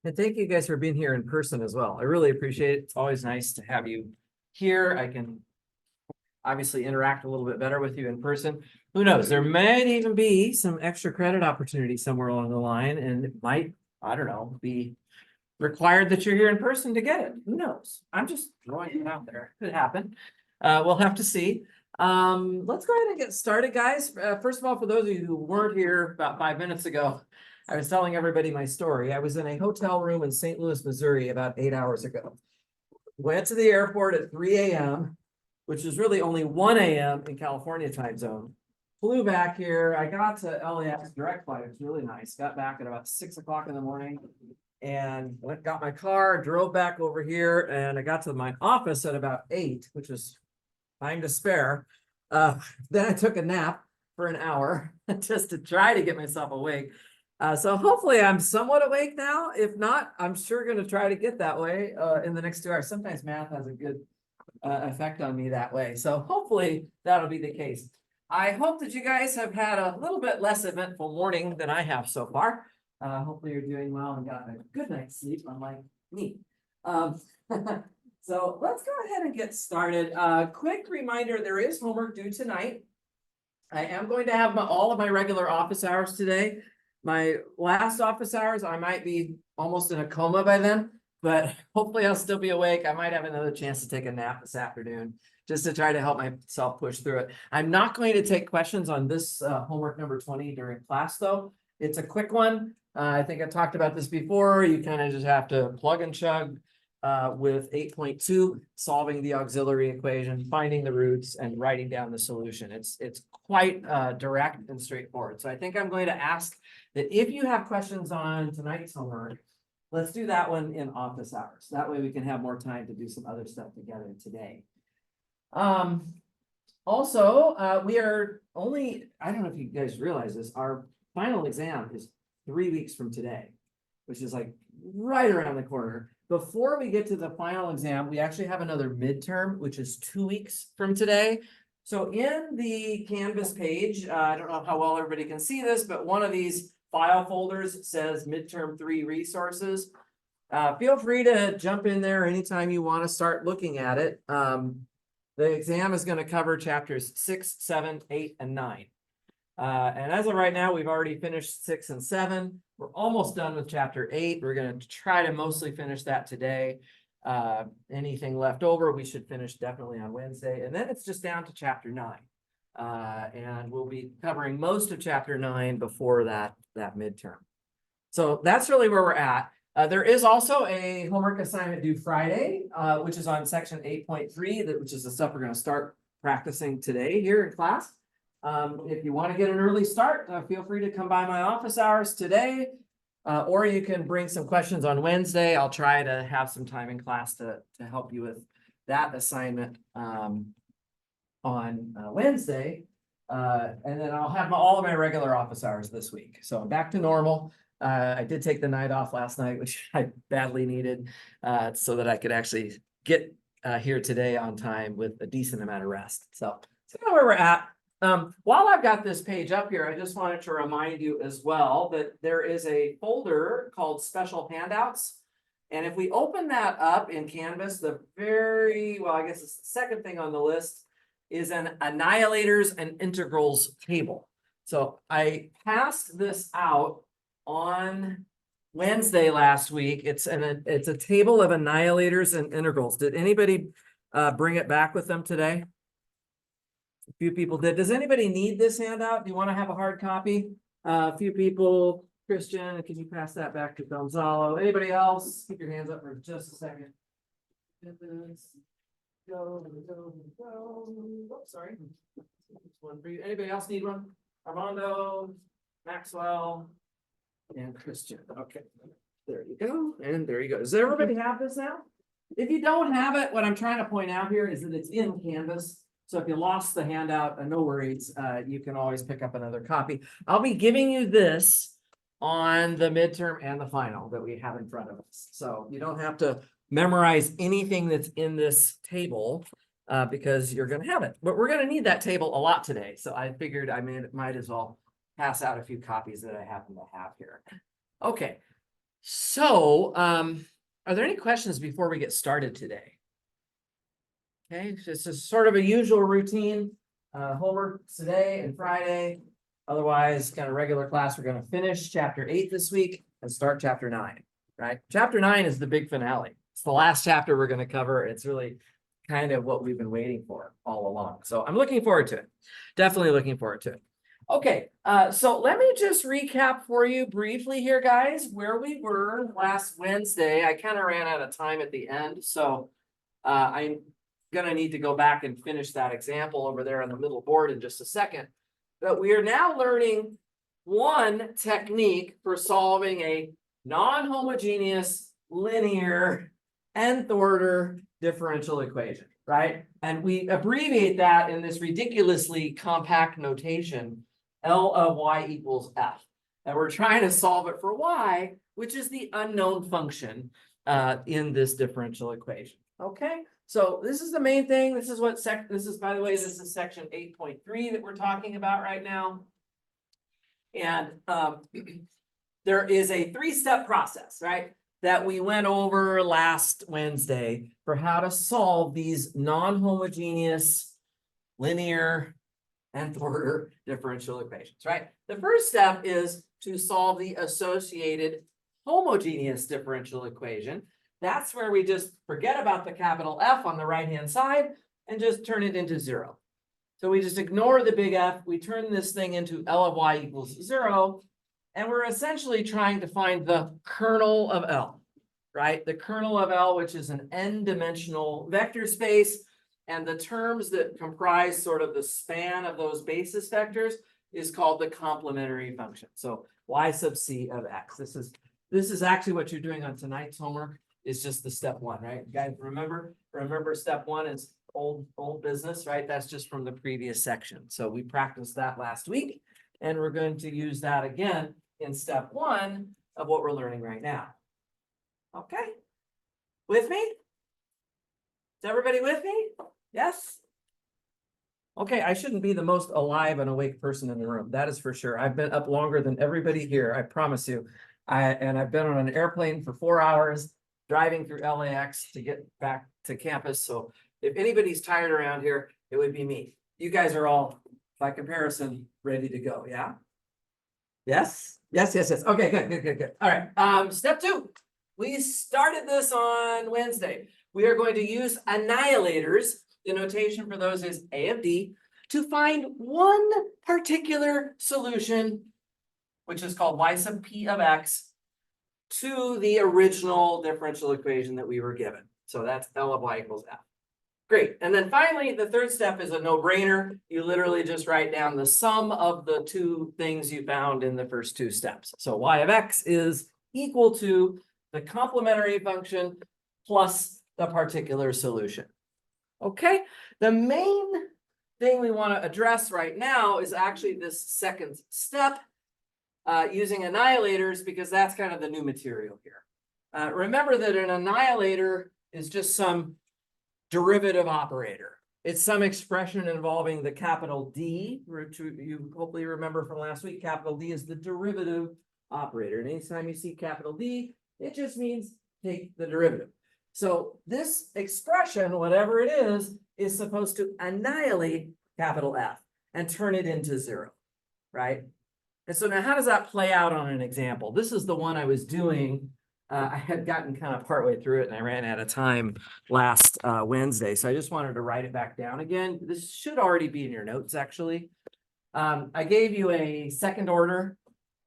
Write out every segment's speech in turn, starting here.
And thank you guys for being here in person as well. I really appreciate it. It's always nice to have you here. I can obviously interact a little bit better with you in person. Who knows? There might even be some extra credit opportunity somewhere along the line, and it might, I don't know, be required that you're here in person to get it. Who knows? I'm just throwing it out there. Could happen. We'll have to see. Let's go ahead and get started, guys. First of all, for those of you who weren't here about 5 minutes ago, I was telling everybody my story. I was in a hotel room in St. Louis, Missouri about 8 hours ago. Went to the airport at 3 a.m., which is really only 1 a.m. in California time zone. Flew back here. I got to LAX direct flight. It was really nice. Got back at about 6 o'clock in the morning and got my car, drove back over here, and I got to my office at about 8, which was time to spare. Then I took a nap for an hour just to try to get myself awake. So hopefully I'm somewhat awake now. If not, I'm sure going to try to get that way in the next 2 hours. Sometimes math has a good effect on me that way. So hopefully that'll be the case. I hope that you guys have had a little bit less eventful morning than I have so far. Hopefully you're doing well and got a good night's sleep, unlike me. So let's go ahead and get started. Quick reminder, there is homework due tonight. I am going to have all of my regular office hours today. My last office hours, I might be almost in a coma by then, but hopefully I'll still be awake. I might have another chance to take a nap this afternoon just to try to help myself push through it. I'm not going to take questions on this homework number 20 during class though. It's a quick one. I think I talked about this before. You kind of just have to plug and chug with 8.2, solving the auxiliary equation, finding the roots, and writing down the solution. It's quite direct and straightforward. So I think I'm going to ask that if you have questions on tonight's homework, let's do that one in office hours. That way we can have more time to do some other stuff together today. Also, we are only, I don't know if you guys realize this, our final exam is 3 weeks from today, which is like right around the corner. Before we get to the final exam, we actually have another midterm, which is 2 weeks from today. So in the Canvas page, I don't know how well everybody can see this, but one of these file folders says midterm 3 resources. Feel free to jump in there anytime you want to start looking at it. The exam is going to cover chapters 6, 7, 8, and 9. And as of right now, we've already finished 6 and 7. We're almost done with chapter 8. We're going to try to mostly finish that today. Anything left over, we should finish definitely on Wednesday. And then it's just down to chapter 9. And we'll be covering most of chapter 9 before that midterm. So that's really where we're at. There is also a homework assignment due Friday, which is on section 8.3, which is the stuff we're going to start practicing today here in class. If you want to get an early start, feel free to come by my office hours today, or you can bring some questions on Wednesday. I'll try to have some time in class to help you with that assignment on Wednesday. And then I'll have all of my regular office hours this week. So I'm back to normal. I did take the night off last night, which I badly needed, so that I could actually get here today on time with a decent amount of rest. So that's kind of where we're at. While I've got this page up here, I just wanted to remind you as well that there is a folder called Special Handouts. And if we open that up in Canvas, I guess it's the second thing on the list is an annihilators and integrals table. So I passed this out on Wednesday last week. It's a table of annihilators and integrals. Did anybody bring it back with them today? A few people did. Does anybody need this handout? Do you want to have a hard copy? A few people. Christian, can you pass that back to Gonzalo? Anybody else? Keep your hands up for just a second. Go. Oops, sorry. One for you. Anybody else need one? Armando, Maxwell, and Christian. Okay. There you go. And there you go. Does everybody have this now? If you don't have it, what I'm trying to point out here is that it's in Canvas. So if you lost the handout, no worries. You can always pick up another copy. I'll be giving you this on the midterm and the final that we have in front of us. So you don't have to memorize anything that's in this table because you're going to have it. But we're going to need that table a lot today. So I figured I might as well pass out a few copies that I happen to have here. Okay. So, are there any questions before we get started today? Okay, this is sort of a usual routine, homework today and Friday. Otherwise, kind of regular class, we're gonna finish chapter 8 this week and start chapter 9, right? Chapter 9 is the big finale. It's the last chapter we're gonna cover. It's really kind of what we've been waiting for all along. So I'm looking forward to it. Definitely looking forward to it. Okay, so let me just recap for you briefly here, guys, where we were last Wednesday. I kind of ran out of time at the end, so I'm gonna need to go back and finish that example over there on the middle board in just a second. But we are now learning one technique for solving a non-homogeneous linear nth order differential equation, right? And we abbreviate that in this ridiculously compact notation, L of y equals f. And we're trying to solve it for y, which is the unknown function in this differential equation. Okay, so this is the main thing. This is what this is, by the way, this is section 8.3 that we're talking about right now. And there is a 3-step process, right, that we went over last Wednesday for how to solve these non-homogeneous linear nth order differential equations, right? The first step is to solve the associated homogeneous differential equation. That's where we just forget about the capital F on the right-hand side and just turn it into 0. So we just ignore the big F. We turn this thing into L of y equals 0. And we're essentially trying to find the kernel of L, right? The kernel of L, which is an n-dimensional vector space. And the terms that comprise sort of the span of those basis vectors is called the complementary function. So y sub c of x. This is actually what you're doing on tonight's homework. It's just the step 1, right? You guys remember step 1 is old business, right? That's just from the previous section. So we practiced that last week, and we're going to use that again in step 1 of what we're learning right now. Okay, with me? Is everybody with me? Yes? Okay, I shouldn't be the most alive and awake person in the room. That is for sure. I've been up longer than everybody here, I promise you. I've been on an airplane for 4 hours, driving through LAX to get back to campus. So if anybody's tired around here, it would be me. You guys are all, by comparison, ready to go, yeah? Yes? Yes. Okay, good. All right, step 2. We started this on Wednesday. We are going to use annihilators. The notation for those is A of D, to find one particular solution, which is called y sub p of x, to the original differential equation that we were given. So that's L of y equals f. Great. And then finally, the third step is a no-brainer. You literally just write down the sum of the 2 things you found in the first 2 steps. So y of x is equal to the complementary function plus the particular solution. Okay, the main thing we want to address right now is actually this second step using annihilators, because that's kind of the new material here. Remember that an annihilator is just some derivative operator. It's some expression involving the capital D, which you hopefully remember from last week. Capital D is the derivative operator. And anytime you see capital D, it just means take the derivative. So this expression, whatever it is supposed to annihilate capital F and turn it into 0, right? And so now how does that play out on an example? This is the one I was doing. I had gotten kind of partway through it and I ran out of time last Wednesday. So I just wanted to write it back down again. This should already be in your notes, actually. I gave you a second order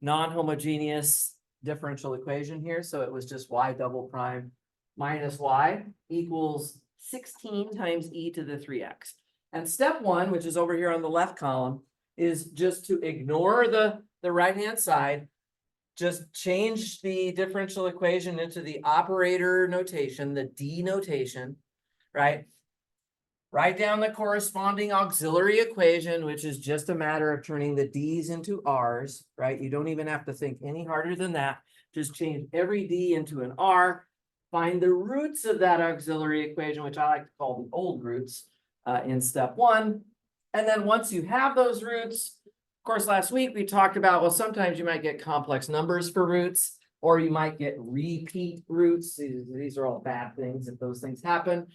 non-homogeneous differential equation here. So it was just y double prime minus y equals 16 times e to the 3x. And step 1, which is over here on the left column, is just to ignore the right-hand side, just change the differential equation into the operator notation, the D notation, right? Write down the corresponding auxiliary equation, which is just a matter of turning the D's into R's, right? You don't even have to think any harder than that. Just change every D into an R. Find the roots of that auxiliary equation, which I like to call the old roots, in step 1. And then once you have those roots, of course, last week we talked about, well, sometimes you might get complex numbers for roots. or you might get repeat roots. These are all bad things if those things happen.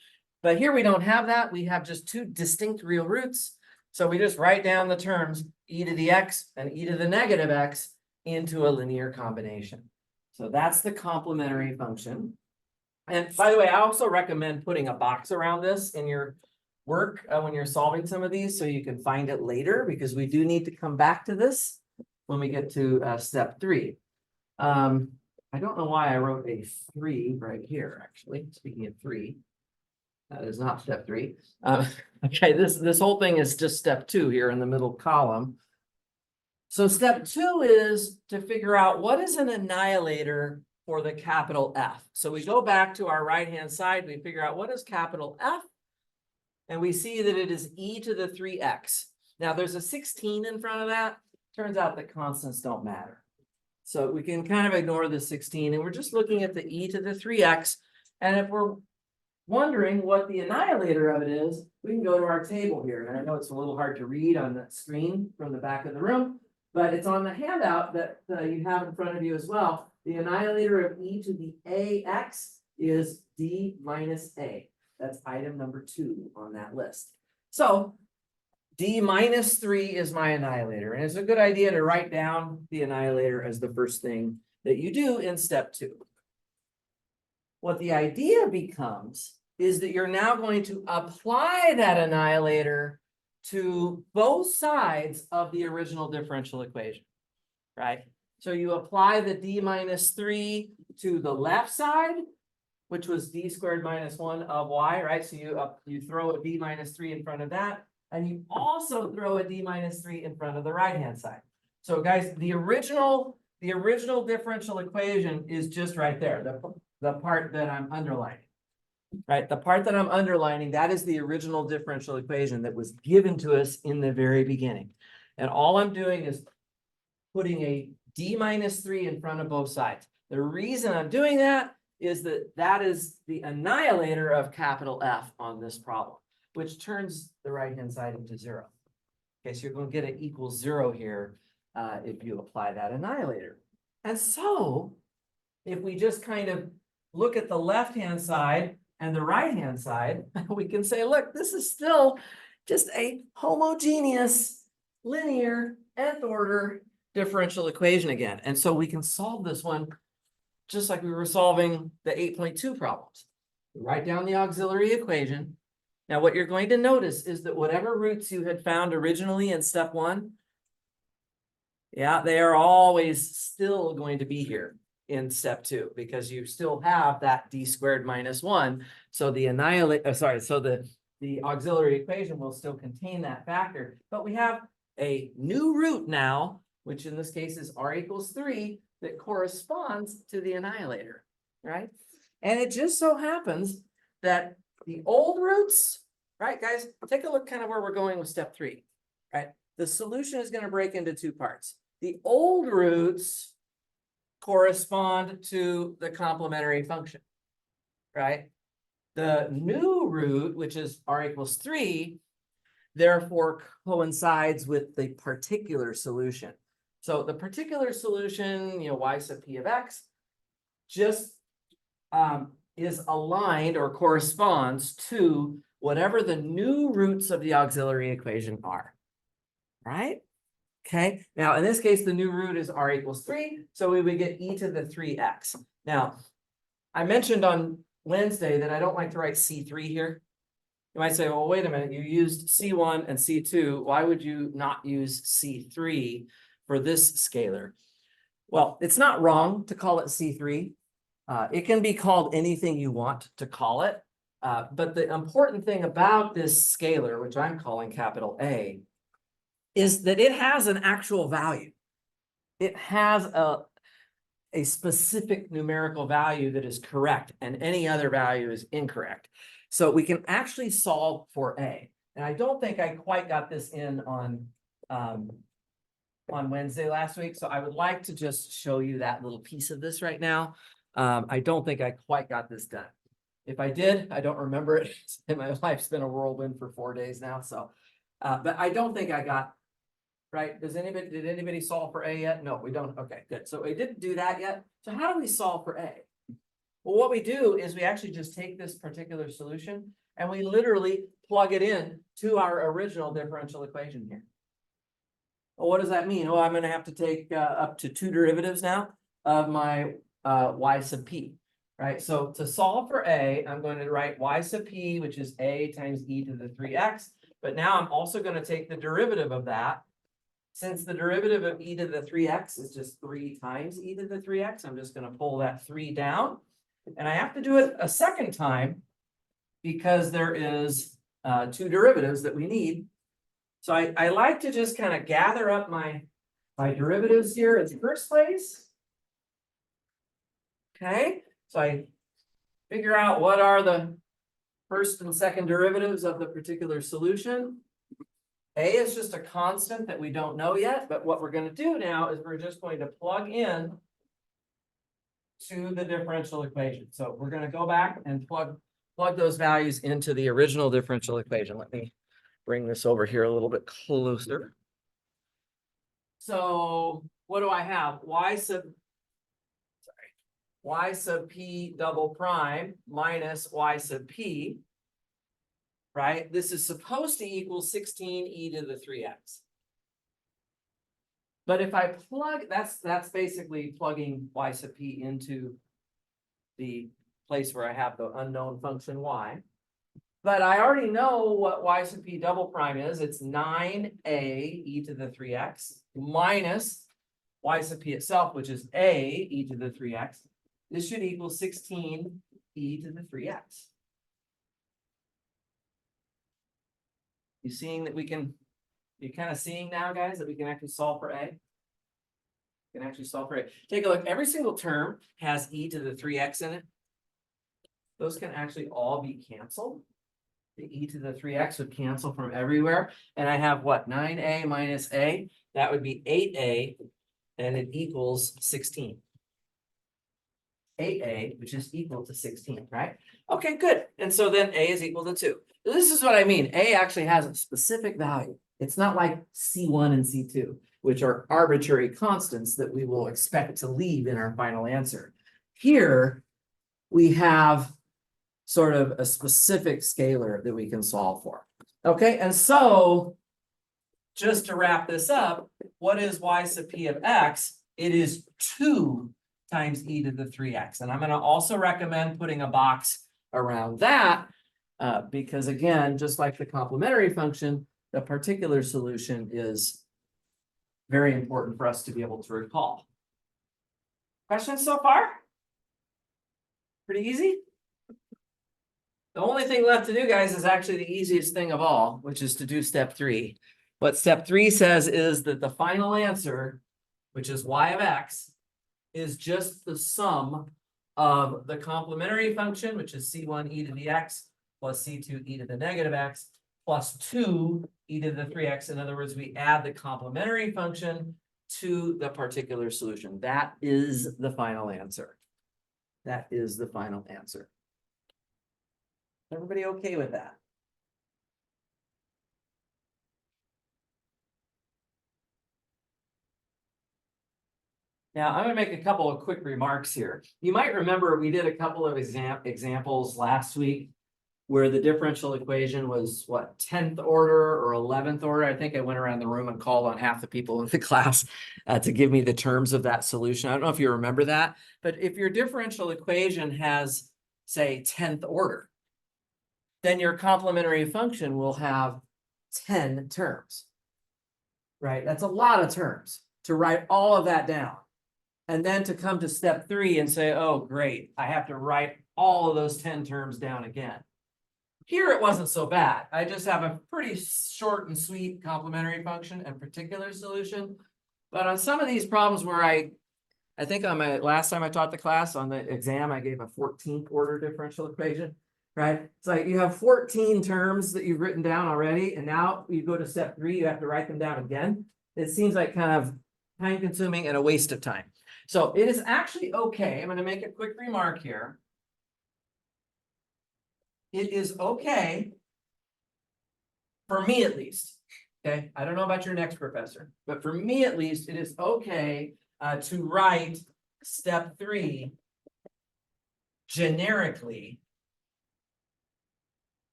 But here we don't have that. We have just two distinct real roots. So we just write down the terms e to the x and e to the negative x into a linear combination. So that's the complementary function. And by the way, I also recommend putting a box around this in your work when you're solving some of these so you can find it later, because we do need to come back to this when we get to step 3. I don't know why I wrote a 3 right here, actually. Speaking of 3, that is not step 3. Okay, this whole thing is just step 2 here in the middle column. So step 2 is to figure out what is an annihilator for the capital F. So we go back to our right-hand side, we figure out what is capital F, and we see that it is e to the 3x. Now there's a 16 in front of that. Turns out that constants don't matter. So we can kind of ignore the 16, and we're just looking at the e to the 3x. And if we're wondering what the annihilator of it is, we can go to our table here. And I know it's a little hard to read on the screen from the back of the room, but it's on the handout that you have in front of you as well. The annihilator of e to the ax is d minus a. That's item number 2 on that list. So d minus 3 is my annihilator. And it's a good idea to write down the annihilator as the first thing that you do in step 2. What the idea becomes is that you're now going to apply that annihilator to both sides of the original differential equation, right? So you apply the d minus 3 to the left side, which was d squared minus 1 of y, right? So you throw a d minus 3 in front of that, and you also throw a d minus 3 in front of the right-hand side. So guys, the original differential equation is just right there, the part that I'm underlining, right? The part that I'm underlining, that is the original differential equation that was given to us in the very beginning. And all I'm doing is putting a d minus 3 in front of both sides. The reason I'm doing that is that is the annihilator of capital F on this problem, which turns the right-hand side into 0. Okay, so you're going to get it equals 0 here if you apply that annihilator. And so if we just kind of look at the left-hand side and the right-hand side, we can say, look, this is still just a homogeneous, linear, nth order differential equation again. And so we can solve this one just like we were solving the 8.2 problems. We write down the auxiliary equation. Now, what you're going to notice is that whatever roots you had found originally in step 1, yeah, they are always still going to be here in step 2, because you still have that d squared minus 1. So the the auxiliary equation will still contain that factor, but we have a new root now, which in this case is r equals 3, that corresponds to the annihilator, right? And it just so happens that the old roots, right, guys, take a look kind of where we're going with step 3, right? The solution is going to break into 2 parts. The old roots correspond to the complementary function, right? The new root, which is r equals 3, therefore coincides with the particular solution. So the particular solution, y sub p of x, just is aligned or corresponds to whatever the new roots of the auxiliary equation are, right? Okay, now in this case, the new root is r equals 3, so we would get e to the 3x. Now, I mentioned on Wednesday that I don't like to write C3 here. You might say, well, wait a minute, you used C1 and C2. Why would you not use C3 for this scalar? Well, it's not wrong to call it C3. It can be called anything you want to call it. But the important thing about this scalar, which I'm calling capital A, is that it has an actual value. It has a specific numerical value that is correct, and any other value is incorrect. So we can actually solve for A. And I don't think I quite got this in on Wednesday last week. So I would like to just show you that little piece of this right now. I don't think I quite got this done. If I did, I don't remember it. And my life's been a whirlwind for 4 days now. So, but I don't think I got right? Did anybody solve for A yet? No, we don't. Okay, good. So we didn't do that yet. So how do we solve for A? Well, what we do is we actually just take this particular solution and we literally plug it in to our original differential equation here. Well, what does that mean? Well, I'm going to have to take up to 2 derivatives now of my y sub p, right? So to solve for A, I'm going to write y sub p, which is A times e to the 3x. But now I'm also going to take the derivative of that. Since the derivative of e to the 3x is just 3 times e to the 3x, I'm just going to pull that 3 down. And I have to do it a second time because there is 2 derivatives that we need. So I like to just kind of gather up my derivatives here in the first place. Okay, so I figure out what are the first and second derivatives of the particular solution. A is just a constant that we don't know yet, but what we're going to do now is we're just going to plug in to the differential equation. So we're going to go back and plug those values into the original differential equation. Let me bring this over here a little bit closer. So what do I have? Y sub p double prime minus y sub p, right? This is supposed to equal 16 e to the 3x. But if I plug, that's basically plugging y sub p into the place where I have the unknown function y. But I already know what y sub p double prime is. It's 9a e to the 3x minus y sub p itself, which is a e to the 3x. This should equal 16 e to the 3x. You seeing that we can, you're kind of seeing now, guys, that we can actually solve for A? We can actually solve for A. Take a look. Every single term has e to the 3x in it. Those can actually all be canceled. The e to the 3x would cancel from everywhere. And I have what? 9a minus a. That would be 8a, and it equals 16. 8a, which is equal to 16, right? Okay, good. And so then a is equal to 2. This is what I mean. A actually has a specific value. It's not like C1 and C2, which are arbitrary constants that we will expect to leave in our final answer. Here, we have sort of a specific scalar that we can solve for. Okay, and so just to wrap this up, what is y sub p of x? It is 2 times e to the 3x. And I'm going to also recommend putting a box around that because, again, just like the complementary function, the particular solution is very important for us to be able to recall. Questions so far? Pretty easy? The only thing left to do, guys, is actually the easiest thing of all, which is to do step 3. What step 3 says is that the final answer, which is y of x, is just the sum of the complementary function, which is c1 e to the x plus c2 e to the negative x plus 2 e to the 3x. In other words, we add the complementary function to the particular solution. That is the final answer. That is the final answer. Everybody okay with that? Now, I'm going to make a couple of quick remarks here. You might remember we did a couple of examples last week where the differential equation was, what, 10th order or 11th order? I think I went around the room and called on half the people in the class to give me the terms of that solution. I don't know if you remember that, but if your differential equation has, say, 10th order, then your complementary function will have 10 terms, right? That's a lot of terms to write all of that down. And then to come to step 3 and say, oh, great, I have to write all of those 10 terms down again. Here, it wasn't so bad. I just have a pretty short and sweet complementary function and particular solution. But on some of these problems where I think on my last time I taught the class on the exam, I gave a 14th order differential equation, right? It's like you have 14 terms that you've written down already. And now you go to step 3, you have to write them down again. It seems like kind of time consuming and a waste of time. So it is actually okay. I'm going to make a quick remark here. It is okay, for me at least, Okay, I don't know about your next professor, but for me at least, it is okay to write step 3 generically,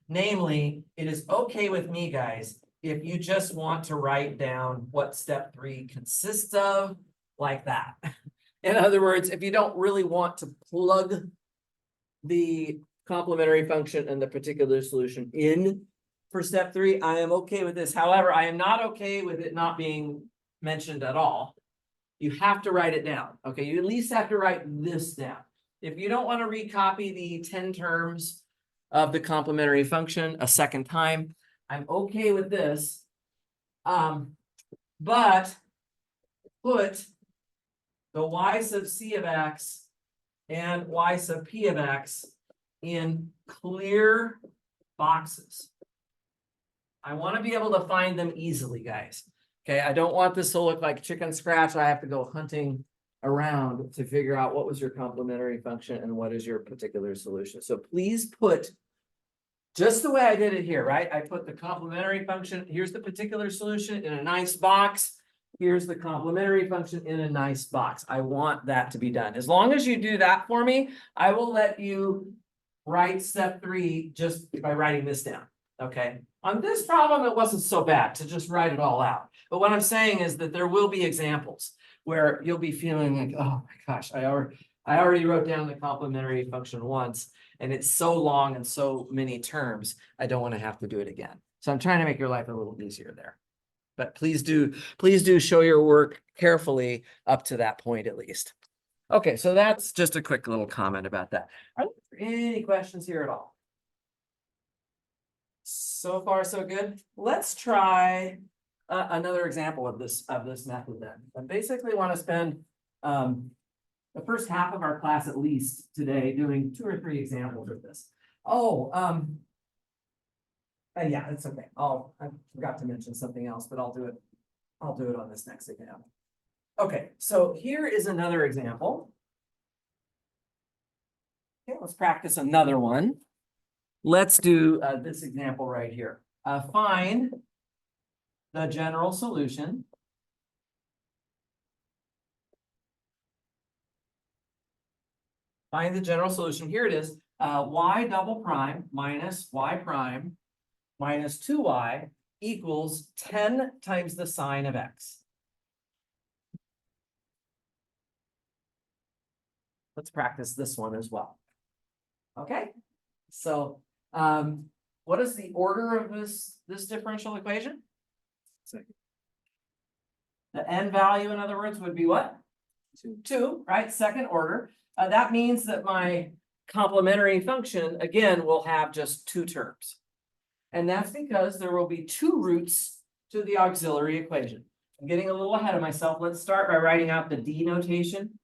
namely, it is okay with me, guys, if you just want to write down what step 3 consists of, like that. In other words, if you don't really want to plug the complementary function and the particular solution in for step 3, I am okay with this. However, I am not okay with it not being mentioned at all. You have to write it down. Okay, you at least have to write this down. If you don't want to recopy the 10 terms of the complementary function a second time, I'm okay with this. But put the y sub c of x and y sub p of x in clear boxes. I want to be able to find them easily, guys. Okay, I don't want this to look like chicken scratch. I have to go hunting around to figure out what was your complementary function and what is your particular solution. So please put just the way I did it here, right? I put the complementary function, here's the particular solution in a nice box. Here's the complementary function in a nice box. I want that to be done. As long as you do that for me, I will let you write step 3 just by writing this down. Okay, on this problem, it wasn't so bad to just write it all out. But what I'm saying is that there will be examples where you'll be feeling like, oh my gosh, I already wrote down the complementary function once, and it's so long and so many terms, I don't want to have to do it again. So I'm trying to make your life a little easier there. But please do show your work carefully up to that point at least. Okay, so that's just a quick little comment about that. Are there any questions here at all? So far, so good. Let's try another example of this method then. I basically want to spend the first half of our class at least today doing 2 or 3 examples of this. Yeah, it's okay. I forgot to mention something else, but I'll do it on this next example. Okay, so here is another example. Okay, let's practice another one. Let's do this example right here. Find the general solution Find the general solution. Here it is. Y double prime minus y prime minus 2y equals 10 times the sine of x. Let's practice this one as well. Okay, so what is the order of this differential equation? Second. The n value, in other words, would be what? 2, right? Second order. That means that my complementary function, again, will have just 2 terms. And that's because there will be 2 roots to the auxiliary equation. I'm getting a little ahead of myself. Let's start by writing out the D notation,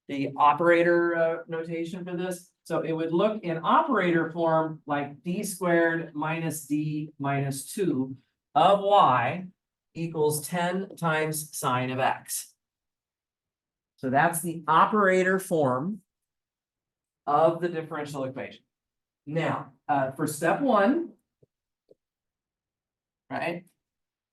the operator notation for this. So it would look in operator form like d squared minus d minus 2 of y equals 10 times sine of x. So that's the operator form of the differential equation. Now, for step 1, right?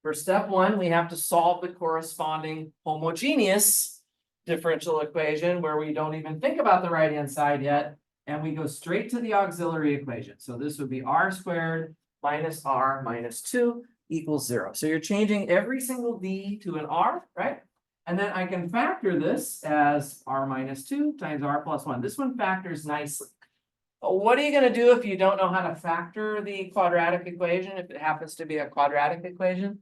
For step 1, we have to solve the corresponding homogeneous differential equation where we don't even think about the right-hand side yet, and we go straight to the auxiliary equation. So this would be r squared minus r minus 2 equals 0. So you're changing every single d to an r, right? And then I can factor this as r minus 2 times r plus 1. This one factors nicely. What are you going to do if you don't know how to factor the quadratic equation, if it happens to be a quadratic equation?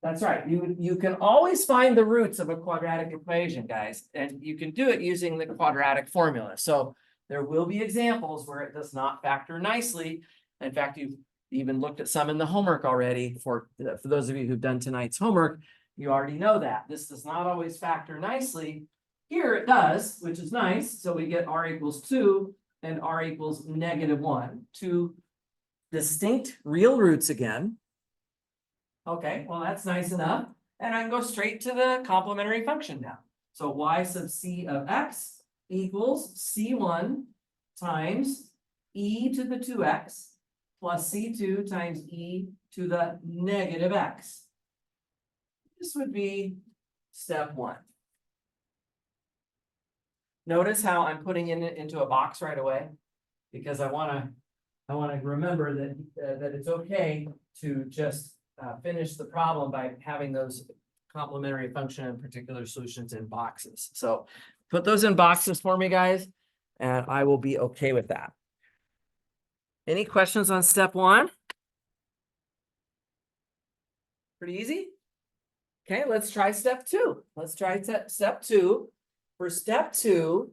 That's right. You can always find the roots of a quadratic equation, guys, and you can do it using the quadratic formula. So there will be examples where it does not factor nicely. In fact, you've even looked at some in the homework already. For those of you who've done tonight's homework, you already know that. This does not always factor nicely. Here it does, which is nice. So we get r equals 2 and r equals -1. 2 distinct real roots again. Okay, well, that's nice enough. And I can go straight to the complementary function now. So y sub c of x equals c1 times e to the 2x plus c2 times e to the negative x. This would be step 1. Notice how I'm putting it into a box right away, because I want to remember that that it's okay to just finish the problem by having those complementary function and particular solutions in boxes. So put those in boxes for me, guys, and I will be okay with that. Any questions on step 1? Pretty easy. Okay, let's try step 2. Let's try step 2. For step 2,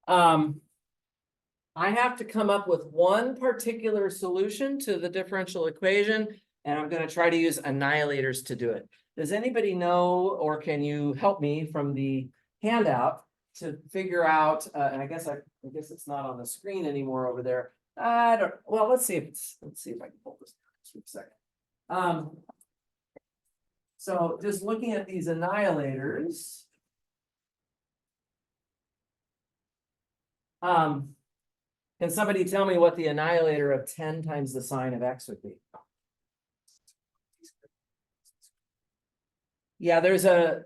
I have to come up with one particular solution to the differential equation, and I'm going to try to use annihilators to do it. Does anybody know, or can you help me from the handout to figure out, and I guess it's not on the screen anymore over there. I don't, well, let's see if I can pull this down just for a second. So just looking at these annihilators. Can somebody tell me what the annihilator of 10 times the sine of x would be? Yeah, there's a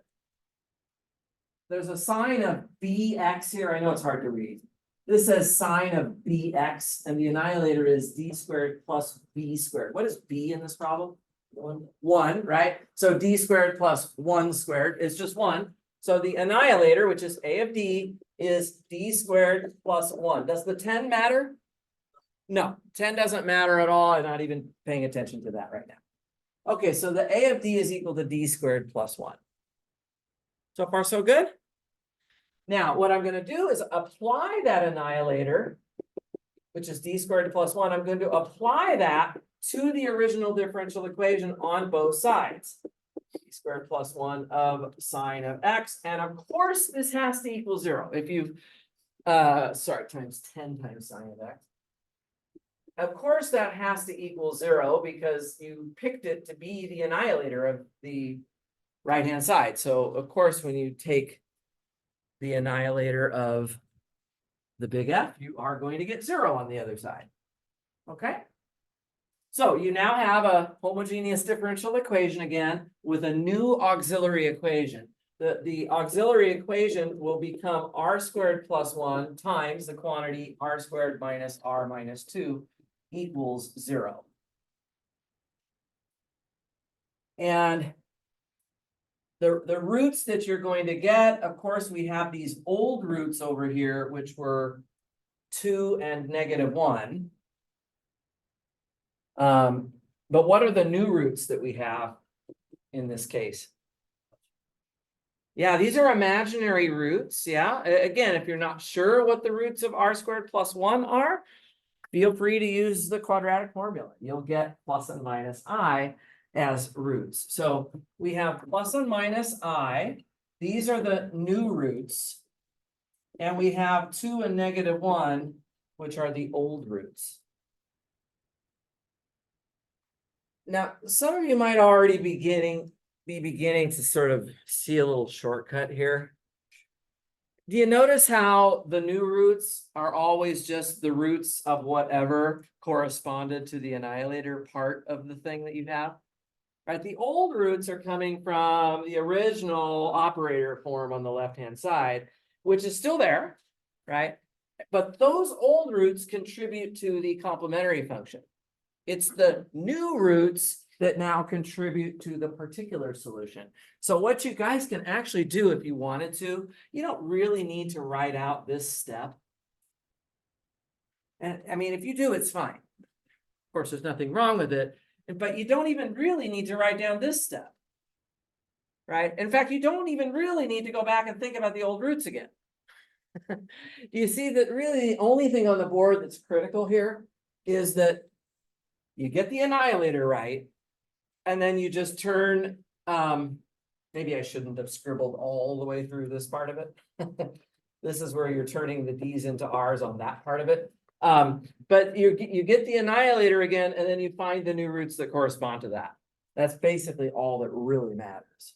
sine of bx here. I know it's hard to read. This says sine of bx, and the annihilator is d squared plus b squared. What is b in this problem? 1, right? So d squared plus 1 squared is just 1. So the annihilator, which is a of d, is d squared plus 1. Does the 10 matter? No, 10 doesn't matter at all. I'm not even paying attention to that right now. Okay, so the a of d is equal to d squared plus 1. So far, so good? Now, what I'm going to do is apply that annihilator, which is d squared plus 1. I'm going to apply that to the original differential equation on both sides. D squared plus 1 of sine of x. And of course, this has to equal 0. If you, times 10 times sine of x. Of course, that has to equal 0 because you picked it to be the annihilator of the right-hand side. So, of course, when you take the annihilator of the big F, you are going to get 0 on the other side. Okay? So you now have a homogeneous differential equation again with a new auxiliary equation. The auxiliary equation will become r squared plus 1 times the quantity r squared minus r minus 2 equals 0. And the roots that you're going to get, of course, we have these old roots over here, which were 2 and -1. But what are the new roots that we have in this case? Yeah, these are imaginary roots. Yeah, again, if you're not sure what the roots of r squared plus 1 are, feel free to use the quadratic formula. You'll get plus and minus I as roots. So we have plus and minus I. These are the new roots. And we have 2 and -1, which are the old roots. Now, some of you might already be beginning to sort of see a little shortcut here. Do you notice how the new roots are always just the roots of whatever corresponded to the annihilator part of the thing that you have? Right, the old roots are coming from the original operator form on the left-hand side, which is still there, right? But those old roots contribute to the complementary function. It's the new roots that now contribute to the particular solution. So what you guys can actually do if you wanted to, you don't really need to write out this step. And I mean, if you do, it's fine. Of course, there's nothing wrong with it, but you don't even really need to write down this step, right? In fact, you don't even really need to go back and think about the old roots again. Do you see that really the only thing on the board that's critical here is that you get the annihilator right, and then you just turn, maybe I shouldn't have scribbled all the way through this part of it. This is where you're turning the D's into R's on that part of it. But you get the annihilator again, and then you find the new roots that correspond to that. That's basically all that really matters.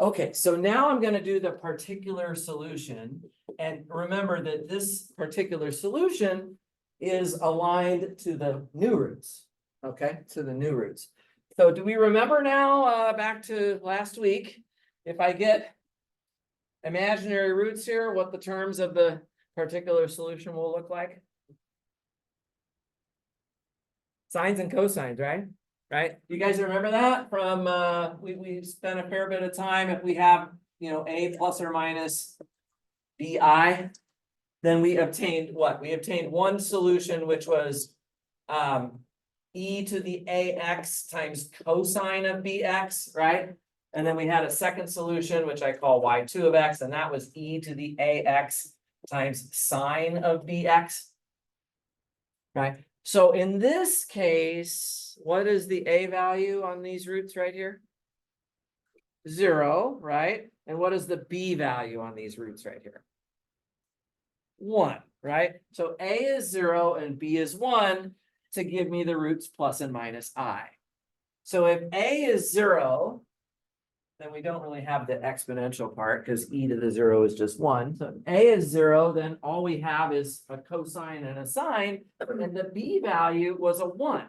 Okay, so now I'm gonna do the particular solution. And remember that this particular solution is aligned to the new roots. Okay, to the new roots. So do we remember now, back to last week, if I get imaginary roots here, what the terms of the particular solution will look like? Sines and cosines, right? Right? You guys remember that from, we spent a fair bit of time, if we have, a plus or minus bi, then we obtained what? We obtained one solution, which was, e to the ax times cosine of bx, right? And then we had a second solution, which I call y2 of x, and that was e to the ax times sine of bx. Right? So in this case, what is the a value on these roots right here? 0, right? And what is the b value on these roots right here? 1, right? So a is 0 and b is 1 to give me the roots plus and minus I. So if a is 0, then we don't really have the exponential part because e to the 0 is just 1. So if a is 0, then all we have is a cosine and a sine, and the b value was a 1.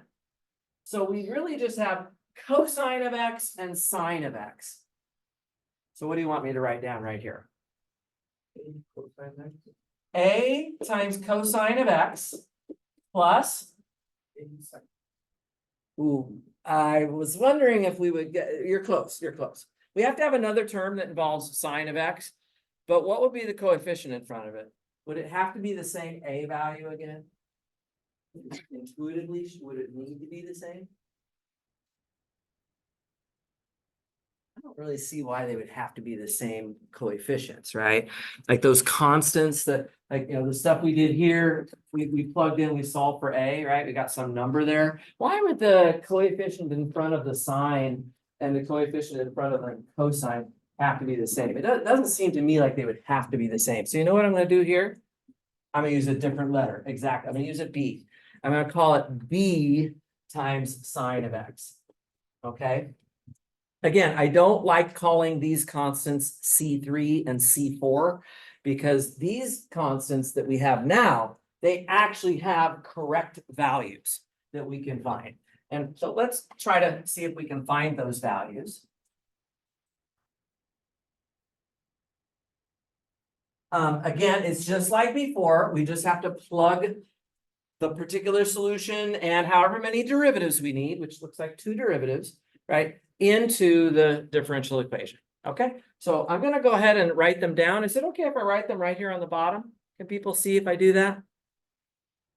So we really just have cosine of x and sine of x. So what do you want me to write down right here? A times cosine of x plus. Ooh, I was wondering if we would get, you're close, you're close. We have to have another term that involves sine of x, but what would be the coefficient in front of it? Would it have to be the same a value again? Intuitively, would it need to be the same? I don't really see why they would have to be the same coefficients, right? Like those constants that, like, the stuff we did here, we plugged in, we solved for a, right? We got some number there. Why would the coefficient in front of the sine and the coefficient in front of the cosine have to be the same? It doesn't seem to me like they would have to be the same. So you know what I'm going to do here? I'm going to use a different letter. Exactly. I'm going to use a b. I'm going to call it b times sine of x. Okay. Again, I don't like calling these constants C3 and C4 because these constants that we have now, they actually have correct values that we can find. And so let's try to see if we can find those values. Again, it's just like before. We just have to plug the particular solution and however many derivatives we need, which looks like 2 derivatives, right, into the differential equation. Okay, so I'm going to go ahead and write them down. Is it okay if I write them right here on the bottom? Can people see if I do that?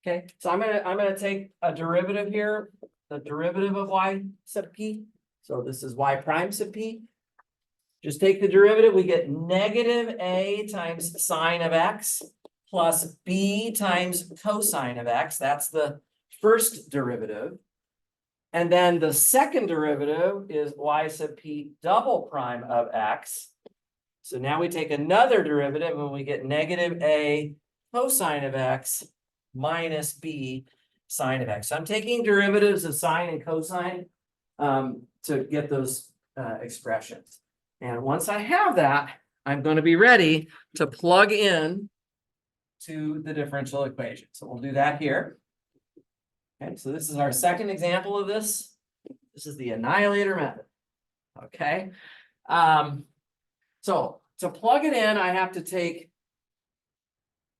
Okay, so I'm gonna take a derivative here, the derivative of y sub p. So this is y prime sub p. Just take the derivative, we get negative a times sine of x plus b times cosine of x. That's the first derivative. And then the second derivative is y sub p double prime of x. So now we take another derivative and we get negative a cosine of x minus b sine of x. So I'm taking derivatives of sine and cosine to get those expressions. And once I have that, I'm going to be ready to plug in to the differential equation. So we'll do that here. Okay, so this is our second example of this. This is the annihilator method. Okay. So to plug it in, I have to take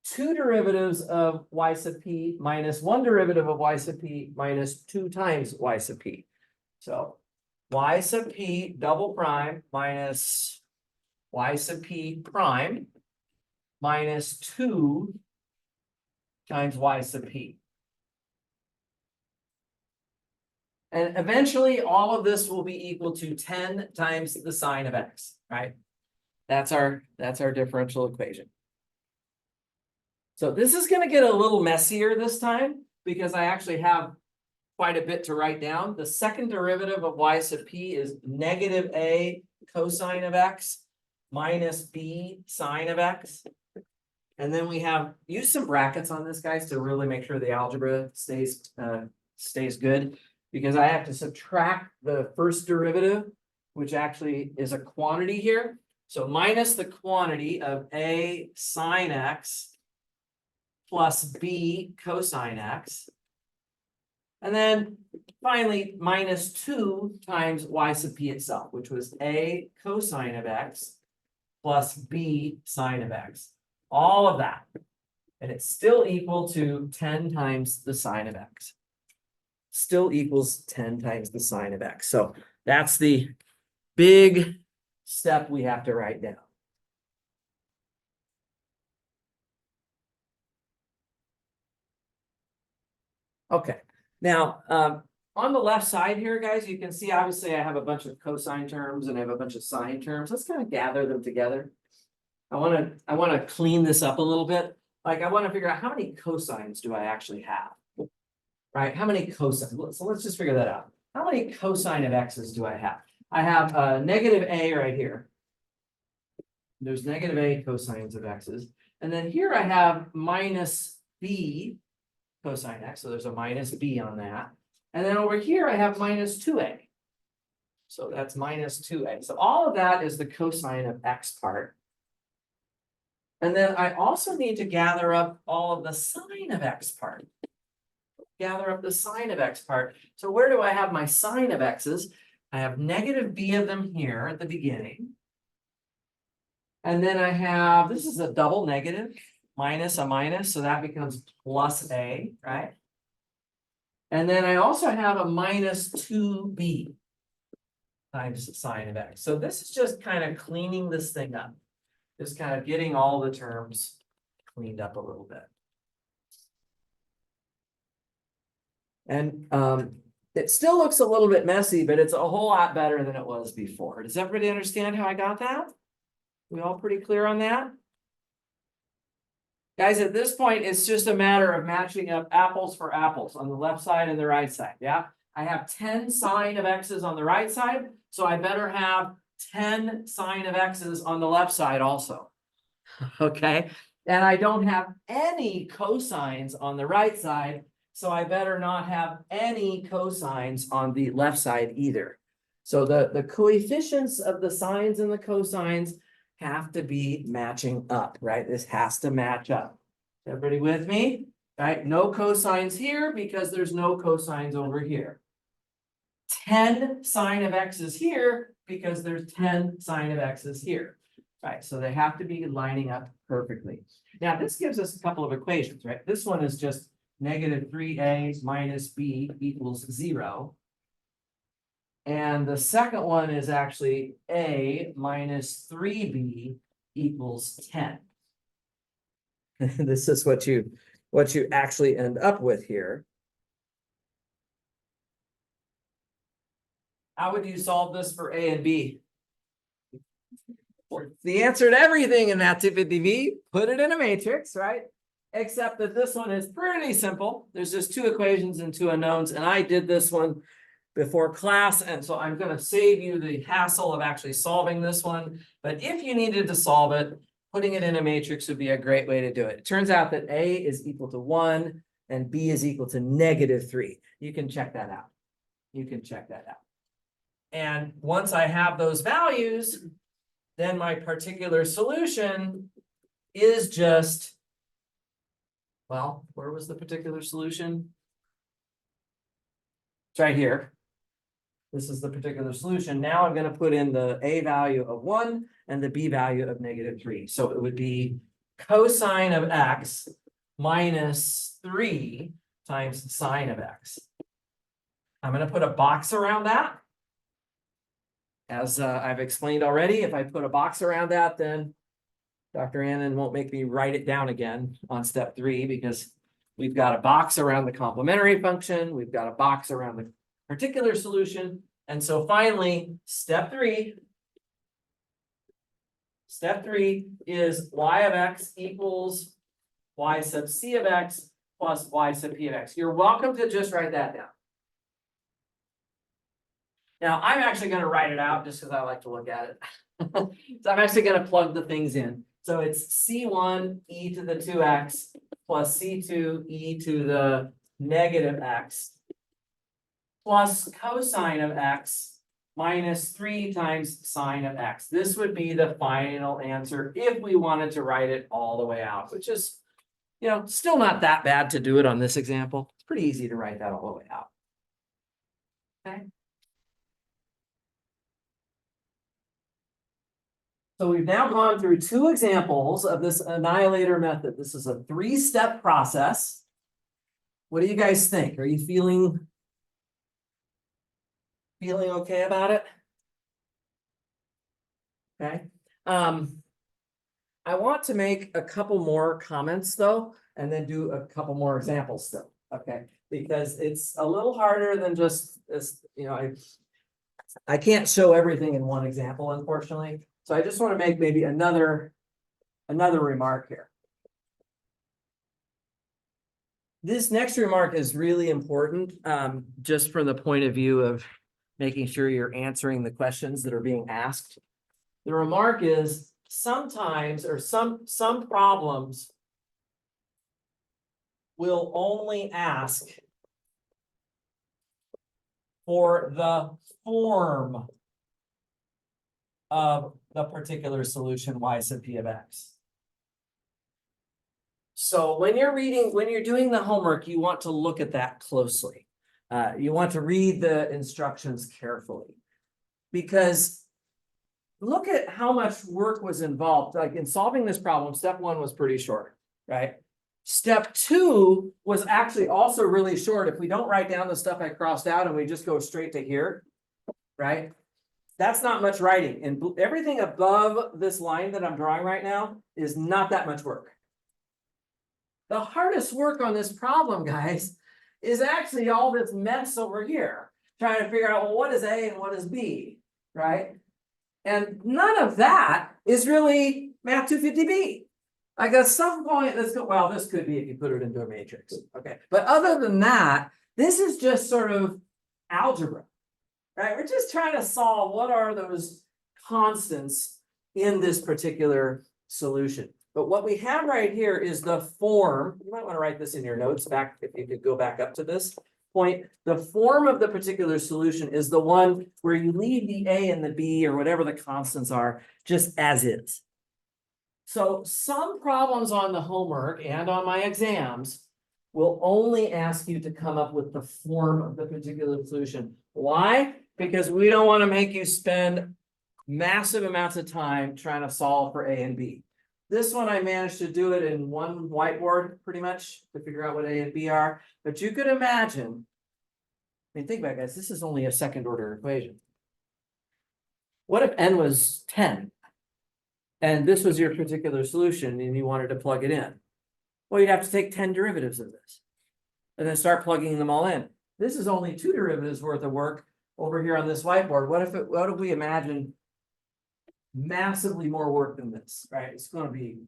2 derivatives of y sub p minus 1 derivative of y sub p minus 2 times y sub p. So y sub p double prime minus y sub p prime minus 2 times y sub p. And eventually all of this will be equal to 10 times the sine of x, right? That's our differential equation. So this is going to get a little messier this time because I actually have quite a bit to write down. The second derivative of y sub p is negative a cosine of x minus b sine of x. And then we have, use some brackets on this, guys, to really make sure the algebra stays good, because I have to subtract the first derivative which actually is a quantity here. So minus the quantity of A sine X plus B cosine X. And then finally, minus 2 times y sub p itself, which was A cosine of X plus B sine of X. All of that. And it's still equal to 10 times the sine of X. Still equals 10 times the sine of X. So that's the big step we have to write down. Okay, now on the left side here, guys, you can see obviously I have a bunch of cosine terms and I have a bunch of sine terms. Let's kind of gather them together. I want to clean this up a little bit. Like I want to figure out how many cosines do I actually have, right? How many cosines? So let's just figure that out. How many cosine of X's do I have? I have negative A right here. There's negative A cosines of X's. And then here I have minus B cosine X. So there's a minus B on that. And then over here I have minus 2A. So that's minus 2A. So all of that is the cosine of X part. And then I also need to gather up all of the sine of X part. Gather up the sine of X part. So where do I have my sine of X's? I have negative B of them here at the beginning. And then I have, this is a double negative, minus a minus, so that becomes plus A, right? And then I also have a minus 2B times sine of X. So this is just kind of cleaning this thing up. Just kind of getting all the terms cleaned up a little bit. And it still looks a little bit messy, but it's a whole lot better than it was before. Does everybody understand how I got that? We all pretty clear on that? Guys, at this point, it's just a matter of matching up apples for apples on the left side and the right side, yeah? I have 10 sine of X's on the right side, so I better have 10 sine of X's on the left side also, okay? And I don't have any cosines on the right side, so I better not have any cosines on the left side either. So the coefficients of the sines and the cosines have to be matching up, right? This has to match up. Everybody with me? Right? No cosines here because there's no cosines over here. 10 sine of X's here because there's 10 sine of X's here. Right? So they have to be lining up perfectly. Now this gives us a couple of equations, right? This one is just negative 3A minus B equals 0. And the second one is actually A minus 3B equals 10. This is what you actually end up with here. How would you solve this for A and B? The answer to everything in Math 250V, put it in a matrix, right? Except that this one is pretty simple. There's just 2 equations and 2 unknowns, and I did this one before class, and so I'm going to save you the hassle of actually solving this one. But if you needed to solve it, putting it in a matrix would be a great way to do it. It turns out that A is equal to 1 and B is equal to negative 3. You can check that out. You can check that out. And once I have those values, then my particular solution is just, well, where was the particular solution? It's right here. This is the particular solution. Now I'm going to put in the A value of 1 and the B value of negative 3. So it would be cosine of X minus 3 times sine of X. I'm going to put a box around that. As I've explained already, if I put a box around that, then Dr. Annan won't make me write it down again on step 3 because we've got a box around the complementary function. We've got a box around the particular solution. And so finally, step 3 is y of X equals y sub c of X plus y sub p of X. You're welcome to just write that down. Now, I'm actually going to write it out just because I like to look at it. So I'm actually going to plug the things in. So it's C1 e to the 2x plus C2 e to the negative x plus cosine of X minus 3 times sine of x. This would be the final answer if we wanted to write it all the way out, which is, you know, still not that bad to do it on this example. It's pretty easy to write that all the way out. Okay. So we've now gone through 2 examples of this annihilator method. This is a 3-step process. What do you guys think? Are you feeling okay about it? Okay. I want to make a couple more comments though, and then do a couple more examples still. Okay, because it's a little harder than just this, you know, I can't show everything in one example, unfortunately. So I just want to make maybe another remark here. This next remark is really important, just from the point of view of making sure you're answering the questions that are being asked. The remark is sometimes, or some problems will only ask for the form of the particular solution y sub p of x. So when you're doing the homework, you want to look at that closely. You want to read the instructions carefully, because look at how much work was involved. Like in solving this problem, step 1 was pretty short, right? Step 2 was actually also really short. If we don't write down the stuff I crossed out and we just go straight to here, right? That's not much writing. And everything above this line that I'm drawing right now is not that much work. The hardest work on this problem, guys, is actually all this mess over here, trying to figure out, well, what is A and what is B, right? And none of that is really Math 250B. Like at some point, well, this could be if you put it into a matrix, okay? But other than that, this is just sort of algebra, right? We're just trying to solve what are those constants in this particular solution. But what we have right here is the form. You might want to write this in your notes back, if you could go back up to this point. The form of the particular solution is the one where you leave the A and the B or whatever the constants are just as is. So some problems on the homework and on my exams will only ask you to come up with the form of the particular solution. Why? Because we don't want to make you spend massive amounts of time trying to solve for A and B. This one, I managed to do it in one whiteboard pretty much to figure out what A and B are. But you could imagine, I mean, think about it, guys, this is only a second order equation. What if n was 10? And this was your particular solution and you wanted to plug it in? Well, you'd have to take 10 derivatives of this and then start plugging them all in. This is only 2 derivatives worth of work over here on this whiteboard. What if we imagine massively more work than this, right? It's going to be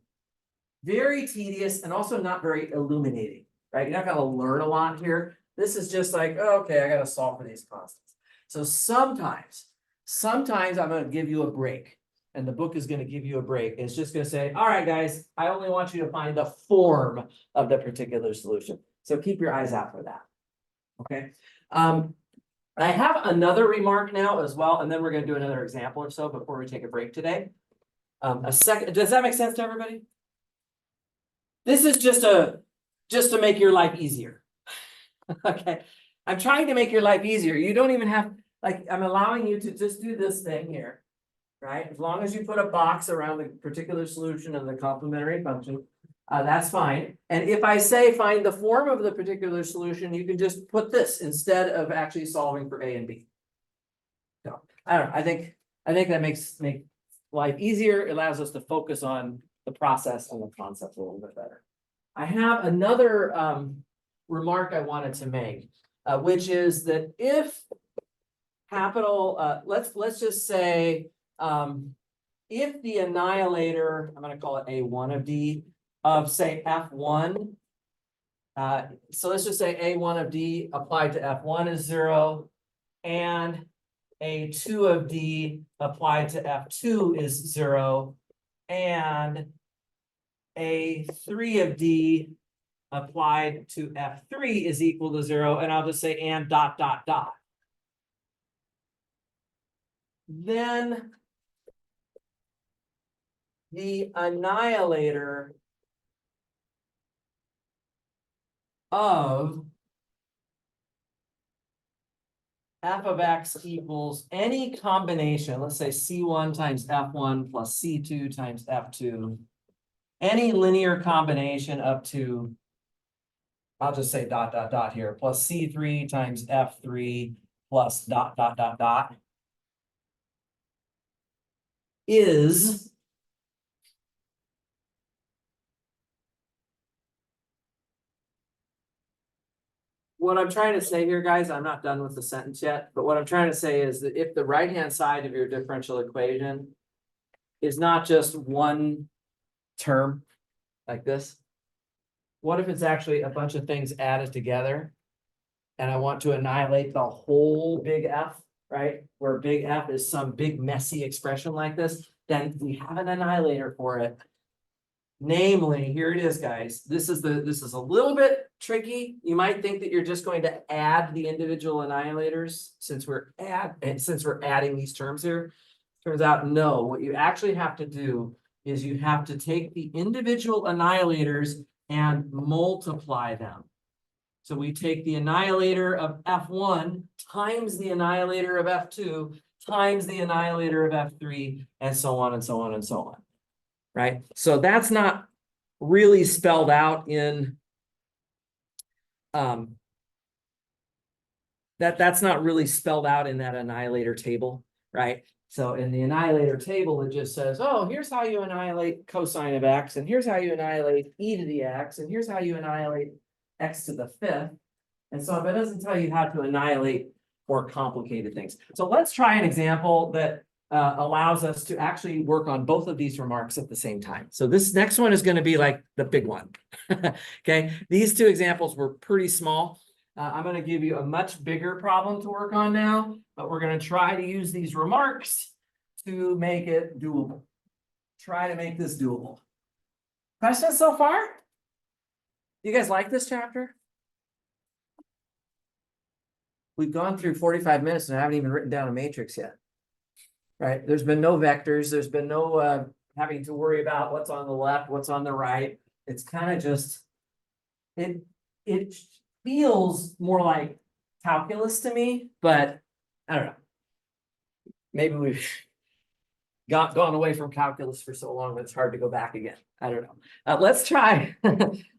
very tedious and also not very illuminating, right? You're not going to learn a lot here. This is just like, oh, okay, I got to solve for these constants. So sometimes I'm going to give you a break, and the book is going to give you a break. It's just going to say, all right, guys, I only want you to find the form of the particular solution. So keep your eyes out for that. Okay. I have another remark now as well, and then we're going to do another example or so before we take a break today. Does that make sense to everybody? This is just to make your life easier. Okay. I'm trying to make your life easier. You don't even have, like, I'm allowing you to just do this thing here, right? As long as you put a box around the particular solution and the complementary function, that's fine. And if I say find the form of the particular solution, you can just put this instead of actually solving for A and B. So I don't know. I think that makes life easier. It allows us to focus on the process and the concepts a little bit better. I have another remark I wanted to make, which is that if capital, let's just say if the annihilator, I'm going to call it A1 of D, of say F1. So let's just say A1 of D applied to F1 is 0, and A2 of D applied to F2 is 0, and A3 of D applied to F3 is equal to 0, and I'll just say and dot dot dot. then the annihilator of f of x equals any combination, let's say C1 times F1 plus C2 times F2, any linear combination up to, I'll just say dot, dot, dot here, plus C3 times F3 plus dot, dot, dot, dot, is what I'm trying to say here, guys, I'm not done with the sentence yet, but what I'm trying to say is that if the right-hand side of your differential equation is not just one term like this, what if it's actually a bunch of things added together? And I want to annihilate the whole big F, right? Where big F is some big messy expression like this, then we have an annihilator for it. Namely, here it is, guys. This is a little bit tricky. You might think that you're just going to add the individual annihilators since we're adding these terms here. Turns out, no, what you actually have to do is you have to take the individual annihilators and multiply them. So we take the annihilator of F1 times the annihilator of F2 times the annihilator of F3, and so on and so on and so on. Right? So that's not really spelled out in that's not really spelled out in that annihilator table, right? So in the annihilator table, it just says, oh, here's how you annihilate cosine of x, and here's how you annihilate e to the x, and here's how you annihilate x to the fifth. And so it doesn't tell you how to annihilate more complicated things. So let's try an example that allows us to actually work on both of these remarks at the same time. So this next one is going to be like the big one. Okay, these two examples were pretty small. I'm going to give you a much bigger problem to work on now, but we're going to try to use these remarks to make it doable. Try to make this doable. Questions so far? You guys like this chapter? We've gone through 45 minutes and I haven't even written down a matrix yet. Right? There's been no vectors. There's been no having to worry about what's on the left, what's on the right. It's kind of just, it feels more like calculus to me, but I don't know. Maybe we've gone away from calculus for so long that it's hard to go back again. I don't know. Let's try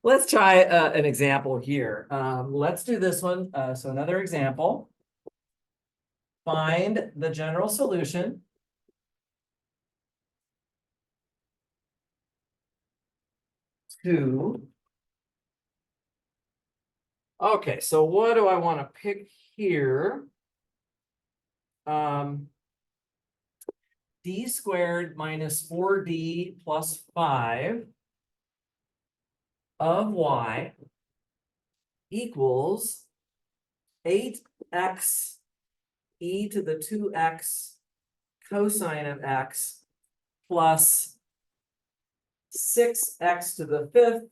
let's try an example here. Let's do this one. So another example. Find the general solution to, okay, so what do I want to pick here? D squared minus 4D plus 5 of y equals 8x e to the 2x cosine of x plus 6x to the 5th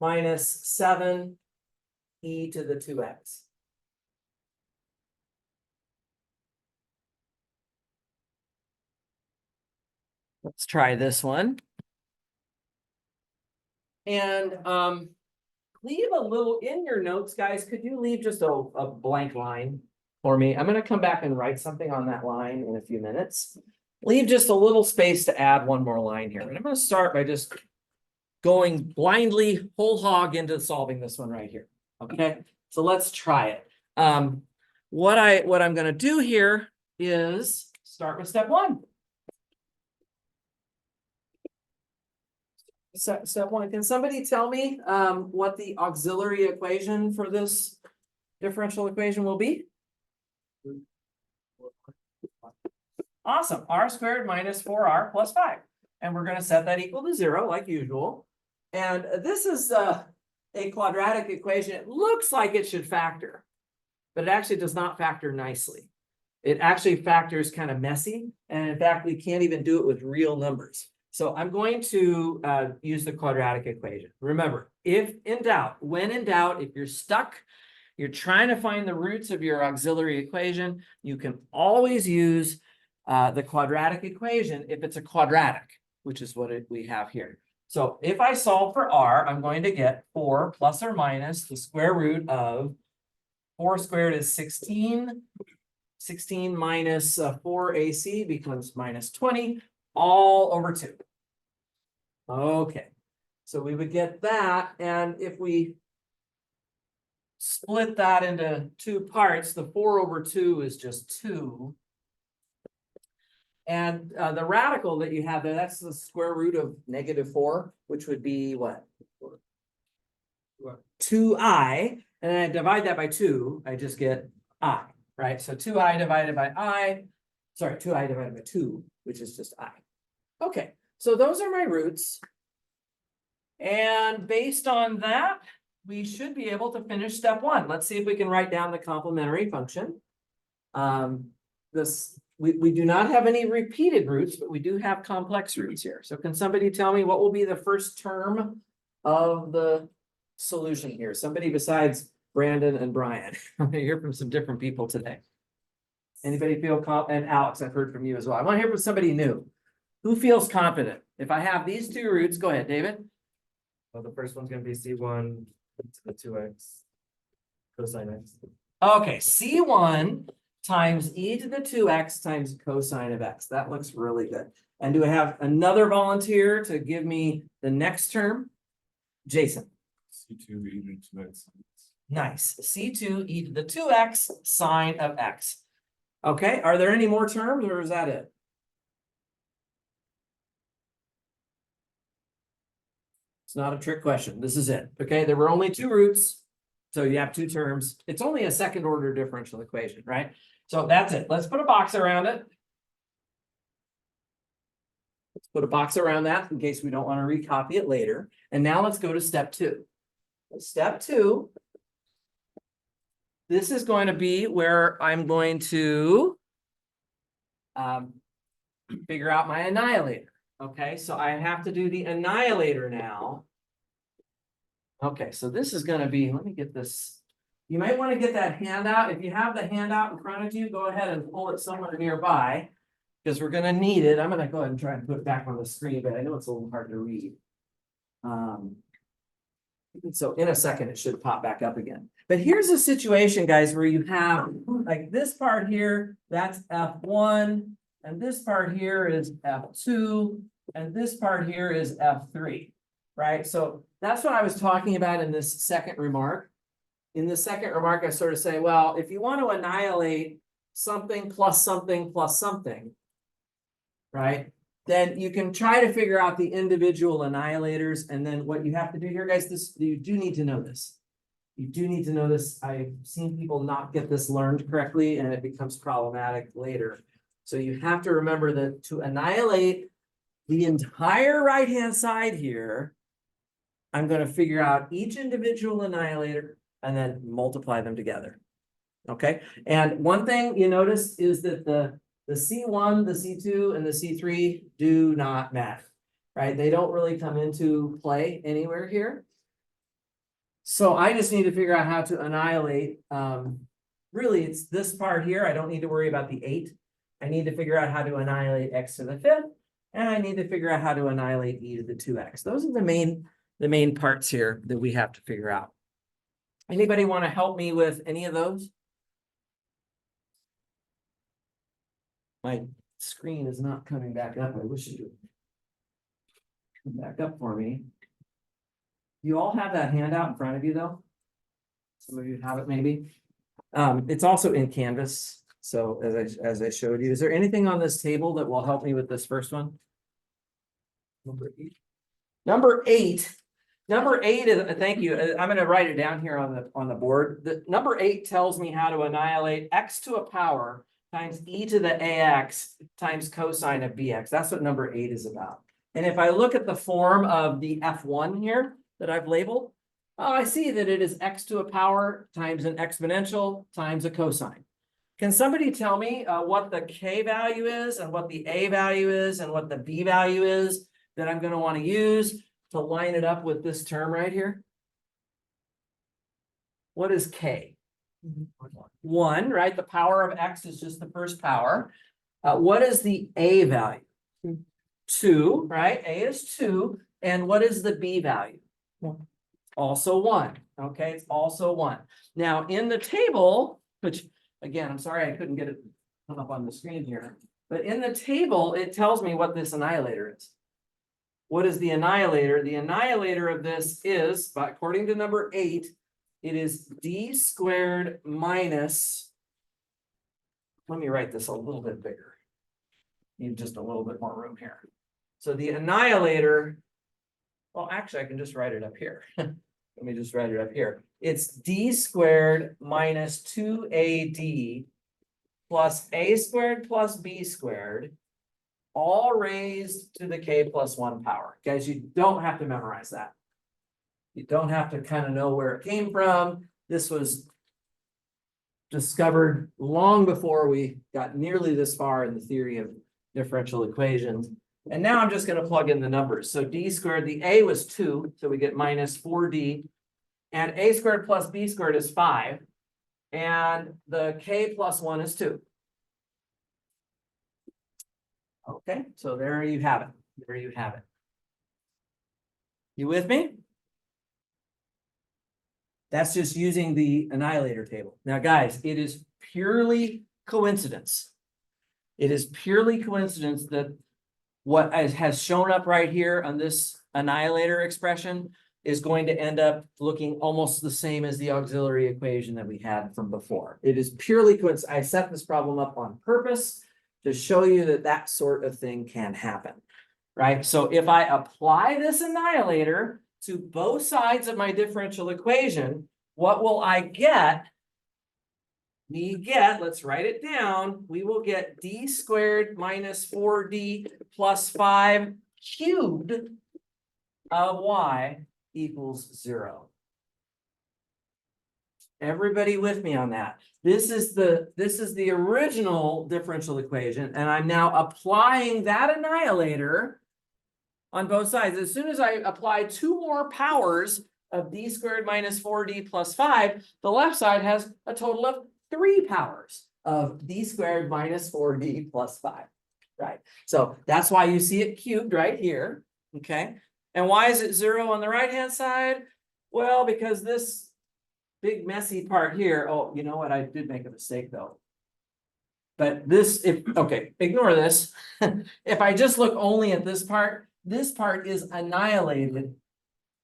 minus 7 e to the 2x. Let's try this one. And leave a little in your notes, guys. Could you leave just a blank line for me? I'm going to come back and write something on that line in a few minutes. Leave just a little space to add one more line here. And I'm going to start by just going blindly whole hog into solving this one right here. Okay, so let's try it. What I'm going to do here is start with step one. Step one, can somebody tell me what the auxiliary equation for this differential equation will be? Awesome, r squared minus 4r plus 5. And we're going to set that equal to 0 like usual. And this is a quadratic equation. It looks like it should factor, but it actually does not factor nicely. It actually factors kind of messy. And in fact, we can't even do it with real numbers. So I'm going to use the quadratic equation. Remember, if in doubt, when in doubt, if you're stuck, you're trying to find the roots of your auxiliary equation, you can always use the quadratic equation if it's a quadratic, which is what we have here. So if I solve for r, I'm going to get 4 plus or minus the square root of 4 squared is 16. 16 minus 4ac becomes minus 20, all over 2. Okay, so we would get that, and if we split that into 2 parts, the 4 over 2 is just 2. And the radical that you have there, that's the square root of -4, which would be what? 2i, and then I divide that by 2, I just get I, right? So 2i divided by I, sorry, 2i divided by 2, which is just I. Okay, so those are my roots. And based on that, we should be able to finish step 1. Let's see if we can write down the complementary function. We do not have any repeated roots, but we do have complex roots here. So can somebody tell me what will be the first term of the solution here? Somebody besides Brandon and Brian. I'm gonna hear from some different people today. Anybody feel and Alex, I've heard from you as well. I want to hear from somebody new. Who feels confident? If I have these 2 roots, go ahead, David. Well, the first one's gonna be C1 to the 2x cosine x. Okay, C1 times e to the 2x times cosine of x. That looks really good. And do I have another volunteer to give me the next term? Jason. C2 e to the 2x. Nice. C2 e to the 2x sine of x. Okay, are there any more terms or is that it? It's not a trick question. This is it. Okay, there were only 2 roots. So you have 2 terms. It's only a second order differential equation, right? So that's it. Let's put a box around it. Let's put a box around that in case we don't want to recopy it later. And now let's go to step 2. Step 2. This is going to be where I'm going to figure out my annihilator. Okay, so I have to do the annihilator now. Okay, so this is going to be, let me get this. You might want to get that handout. If you have the handout in front of you, go ahead and pull it somewhere nearby because we're going to need it. I'm going to go ahead and try and put it back on the screen, but I know it's a little hard to read. So in a second, it should pop back up again. But here's a situation, guys, where you have like this part here, that's F1, and this part here is F2, and this part here is F3, right? So that's what I was talking about in this second remark. In the second remark, I sort of say, well, if you want to annihilate something plus something plus something, right? Then you can try to figure out the individual annihilators. And then what you have to do here, guys, you do need to know this. You do need to know this. I've seen people not get this learned correctly, and it becomes problematic later. So you have to remember that to annihilate the entire right-hand side here, I'm going to figure out each individual annihilator and then multiply them together. Okay. And one thing you notice is that the C1, the C2, and the C3 do not matter, right? They don't really come into play anywhere here. So I just need to figure out how to annihilate. Really, it's this part here. I don't need to worry about the 8. I need to figure out how to annihilate x to the 5th, and I need to figure out how to annihilate e to the 2x. Those are the main parts here that we have to figure out. Anybody want to help me with any of those? My screen is not coming back up. I wish it would come back up for me. You all have that handout in front of you, though. Some of you have it, maybe. It's also in Canvas. So as I showed you, is there anything on this table that will help me with this first one? Number 8. Number 8. Number 8 is, thank you. I'm going to write it down here on the board. The number 8 tells me how to annihilate x to a power times e to the ax times cosine of bx. That's what number 8 is about. And if I look at the form of the F1 here that I've labeled, I see that it is x to a power times an exponential times a cosine. Can somebody tell me what the k value is and what the a value is and what the b value is that I'm going to want to use to line it up with this term right here? What is k? 1, right? The power of x is just the first power. What is the A value? 2, right? A is 2. And what is the B value? Also 1. Okay, it's also 1. Now, in the table, which again, I'm sorry I couldn't get it put up on the screen here, but in the table, it tells me what this annihilator is. What is the annihilator? The annihilator of this is, according to number 8, it is d squared minus, let me write this a little bit bigger. Need just a little bit more room here. So the annihilator, well, actually, I can just write it up here. Let me just write it up here. It's d squared minus 2ad plus a squared plus b squared, all raised to the k plus 1 power. Guys, you don't have to memorize that. You don't have to kind of know where it came from. This was discovered long before we got nearly this far in the theory of differential equations. And now I'm just going to plug in the numbers. So d squared, the a was 2, so we get minus 4d. And a squared plus b squared is 5. And the k plus 1 is 2. Okay, so there you have it. There you have it. You with me? That's just using the annihilator table. Now, guys, it is purely coincidence. It is purely coincidence that what has shown up right here on this annihilator expression is going to end up looking almost the same as the auxiliary equation that we had from before. It is purely coincidence. I set this problem up on purpose to show you that that sort of thing can happen, right? So if I apply this annihilator to both sides of my differential equation, what will I get? Let's write it down. We will get d squared minus 4d plus 5 cubed of y equals 0. Everybody with me on that? This is the original differential equation, and I'm now applying that annihilator on both sides. As soon as I apply 2 more powers of d squared minus 4d plus 5, the left side has a total of 3 powers of d squared minus 4d plus 5, right? So that's why you see it cubed right here, okay? And why is it 0 on the right-hand side? Well, because this big messy part here, oh, you know what? I did make a mistake though. But this, okay, ignore this. If I just look only at this part is annihilated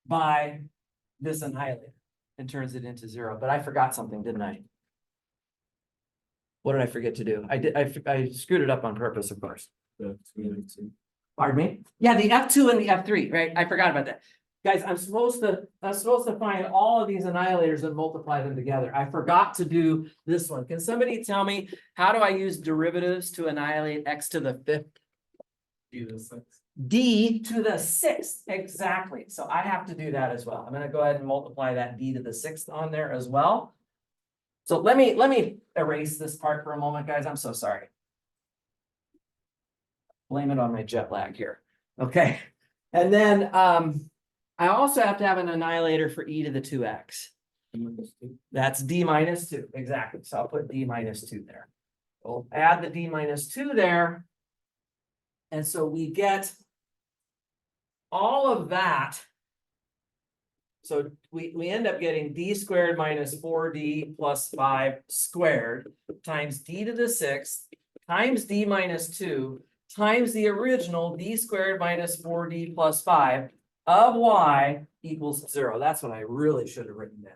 by this annihilator and turns it into 0. But I forgot something, didn't I? What did I forget to do? I screwed it up on purpose, of course. Pardon me? Yeah, the F2 and the F3, right? I forgot about that. Guys, I'm supposed to find all of these annihilators and multiply them together. I forgot to do this one. Can somebody tell me, how do I use derivatives to annihilate x to the 5th? D to the 6th, exactly. So I have to do that as well. I'm going to go ahead and multiply that d to the 6th on there as well. So let me erase this part for a moment, guys. I'm so sorry. Blame it on my jet lag here. Okay. And then I also have to have an annihilator for e to the 2x. That's d minus 2. Exactly. So I'll put d minus 2 there. We'll add the d minus 2 there. And so we get all of that. So we end up getting d squared minus 4d plus 5 squared times d to the 6th times d minus 2 times the original d squared minus 4d plus 5 of y equals 0. That's what I really should have written down.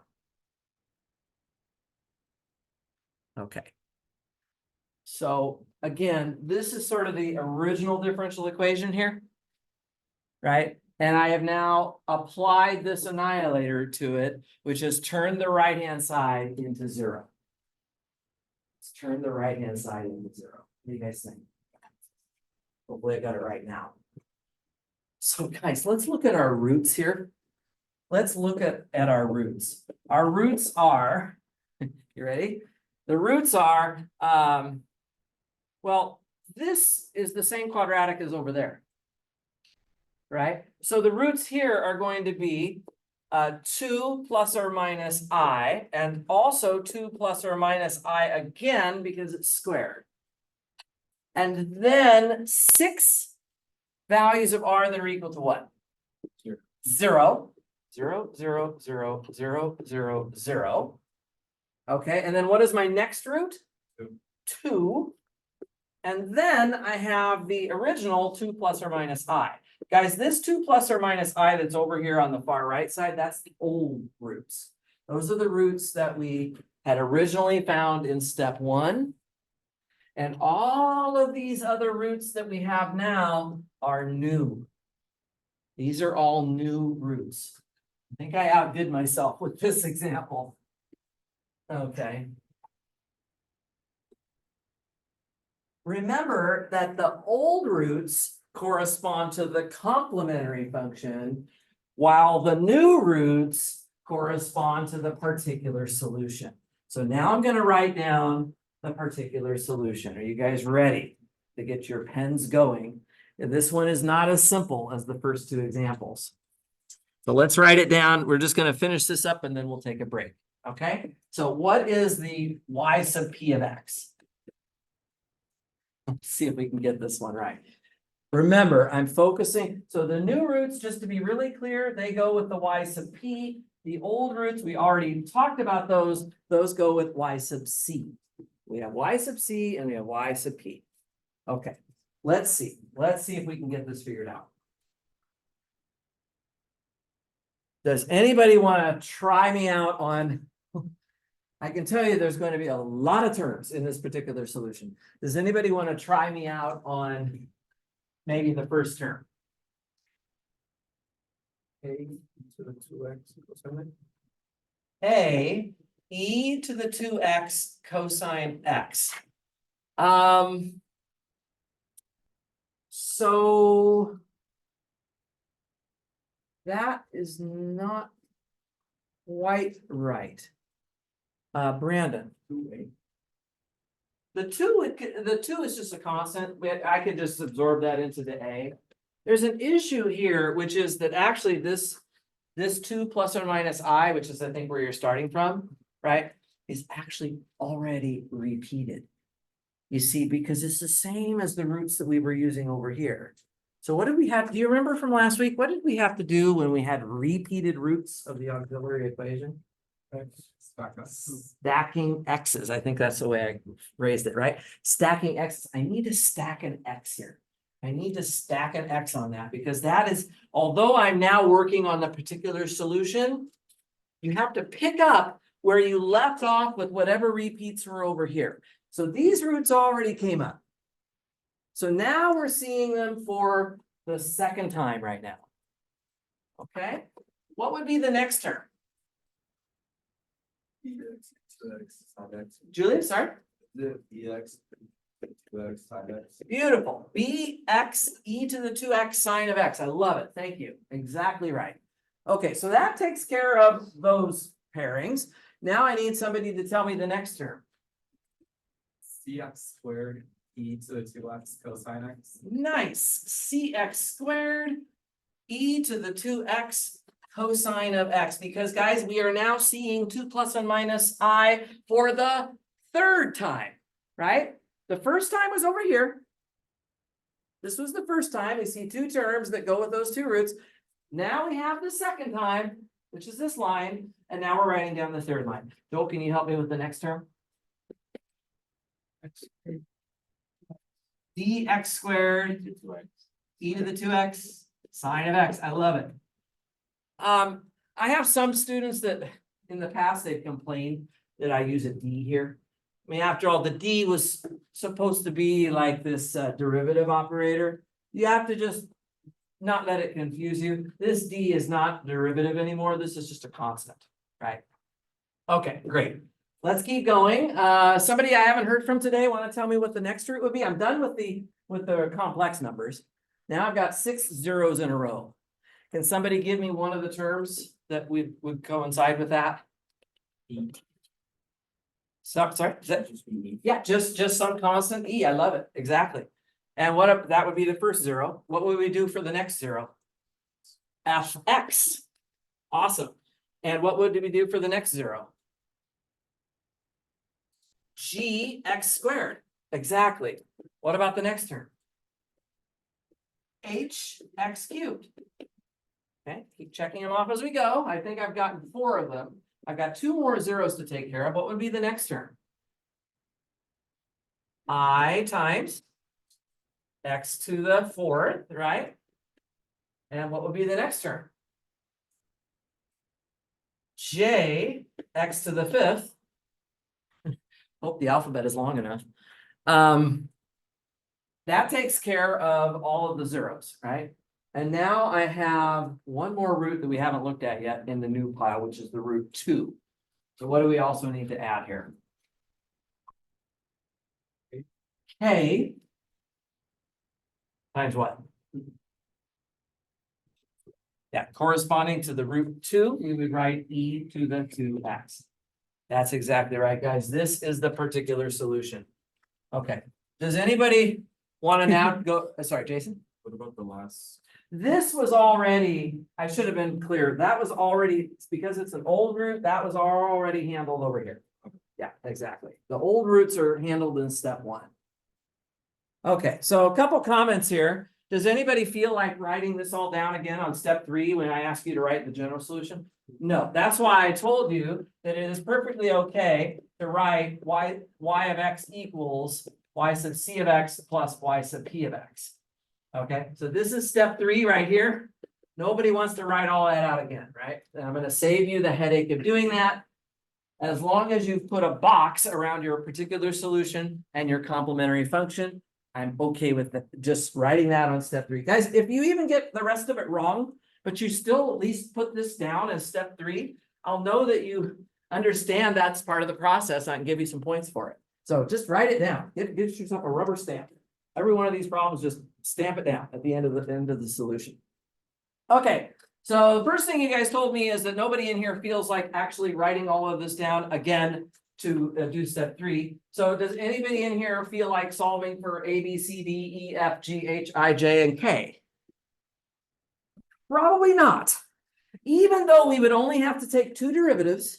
Okay. So again, this is sort of the original differential equation here, right? And I have now applied this annihilator to it, which has turned the right-hand side into 0. Let's turn the right-hand side into 0. What do you guys think? Hopefully I got it right now. So guys, let's look at our roots here. Let's look at our roots. Our roots are, you ready? The roots are, well, this is the same quadratic as over there, right? So the roots here are going to be 2 plus or minus I, and also 2 plus or minus I again, because it's squared. And then 6 values of r that are equal to what? 0. 0, 0, 0, 0, 0, 0. Okay, and then what is my next root? 2. And then I have the original 2 plus or minus I. Guys, this 2 plus or minus I that's over here on the far right side, that's the old roots. Those are the roots that we had originally found in step 1. And all of these other roots that we have now are new. These are all new roots. I think I outdid myself with this example. Okay. Remember that the old roots correspond to the complementary function, while the new roots correspond to the particular solution. So now I'm going to write down the particular solution. Are you guys ready to get your pens going? And this one is not as simple as the first 2 examples. So let's write it down. We're just going to finish this up and then we'll take a break. Okay, so what is the y sub p of x? Let's see if we can get this one right. Remember, I'm focusing, so the new roots, just to be really clear, they go with the y sub p. The old roots, we already talked about those go with y sub c. We have y sub c and we have y sub p. Okay, let's see if we can get this figured out. Does anybody want to try me out on, I can tell you there's going to be a lot of terms in this particular solution. Does anybody want to try me out on maybe the first term? A to the 2x cosine. A e to the 2x cosine x. So that is not quite right. Brandon. The two is just a constant. I could just absorb that into the A. There's an issue here, which is that actually this 2 plus or minus I, which is I think where you're starting from, right, is actually already repeated. You see, because it's the same as the roots that we were using over here. So what did we have? Do you remember from last week? What did we have to do when we had repeated roots of the auxiliary equation? Stacking x's. I think that's the way I raised it, right? Stacking x's. I need to stack an x here. I need to stack an x on that because that is, although I'm now working on the particular solution, you have to pick up where you left off with whatever repeats were over here. So these roots already came up. So now we're seeing them for the second time right now. Okay, what would be the next term? Julia, sorry? Beautiful. Bx e to the 2x sine of x. I love it. Thank you. Exactly right. Okay, so that takes care of those pairings. Now I need somebody to tell me the next term. Cx squared e to the 2x cosine x. Nice. Cx squared e to the 2x cosine of x, because guys, we are now seeing 2 plus and minus I for the third time, right? The first time was over here. This was the first time. We see 2 terms that go with those 2 roots. Now we have the second time, which is this line, and now we're writing down the third line. Joel, can you help me with the next term? Dx squared e to the 2x sine of x. I love it. I have some students that in the past they've complained that I use a d here. I mean, after all, the d was supposed to be like this derivative operator. You have to just not let it confuse you. This d is not derivative anymore. This is just a constant, right? Okay, great. Let's keep going. Somebody I haven't heard from today want to tell me what the next root would be? I'm done with the complex numbers. Now I've got 6 zeros in a row. Can somebody give me one of the terms that would coincide with that? Sorry, is that, yeah, just some constant e. I love it. Exactly. And what if that would be the first 0? What would we do for the next 0? Fx. Awesome. And what would we do for the next 0? Gx squared. Exactly. What about the next term? H x cubed. Okay, keep checking them off as we go. I think I've gotten 4 of them. I've got 2 more zeros to take care of. What would be the next term? I times x to the 4th, right? And what would be the next term? J x to the 5th. Hope the alphabet is long enough. That takes care of all of the zeros, right? And now I have one more root that we haven't looked at yet in the new pile, which is the root 2. So what do we also need to add here? K times what? Yeah, corresponding to the root 2, we would write e to the 2x. That's exactly right, guys. This is the particular solution. Okay, does anybody want to now go, sorry, Jason? What about the last? This was already, I should have been clear, that was already, because it's an old root, that was already handled over here. Yeah, exactly. The old roots are handled in step 1. Okay, so a couple comments here. Does anybody feel like writing this all down again on step 3 when I ask you to write the general solution? No, that's why I told you that it is perfectly okay to write y of x equals y sub c of x plus y sub p of x. Okay, so this is step 3 right here. Nobody wants to write all that out again, right? And I'm going to save you the headache of doing that. As long as you put a box around your particular solution and your complementary function, I'm okay with just writing that on step 3. Guys, if you even get the rest of it wrong, but you still at least put this down as step 3, I'll know that you understand that's part of the process. I can give you some points for it. So just write it down. Get yourself a rubber stamp. Every one of these problems, just stamp it down at the end of the solution. Okay, so the first thing you guys told me is that nobody in here feels like actually writing all of this down again to do step 3. So does anybody in here feel like solving for A, B, C, D, E, F, G, H, I, J, and K? Probably not. Even though we would only have to take 2 derivatives,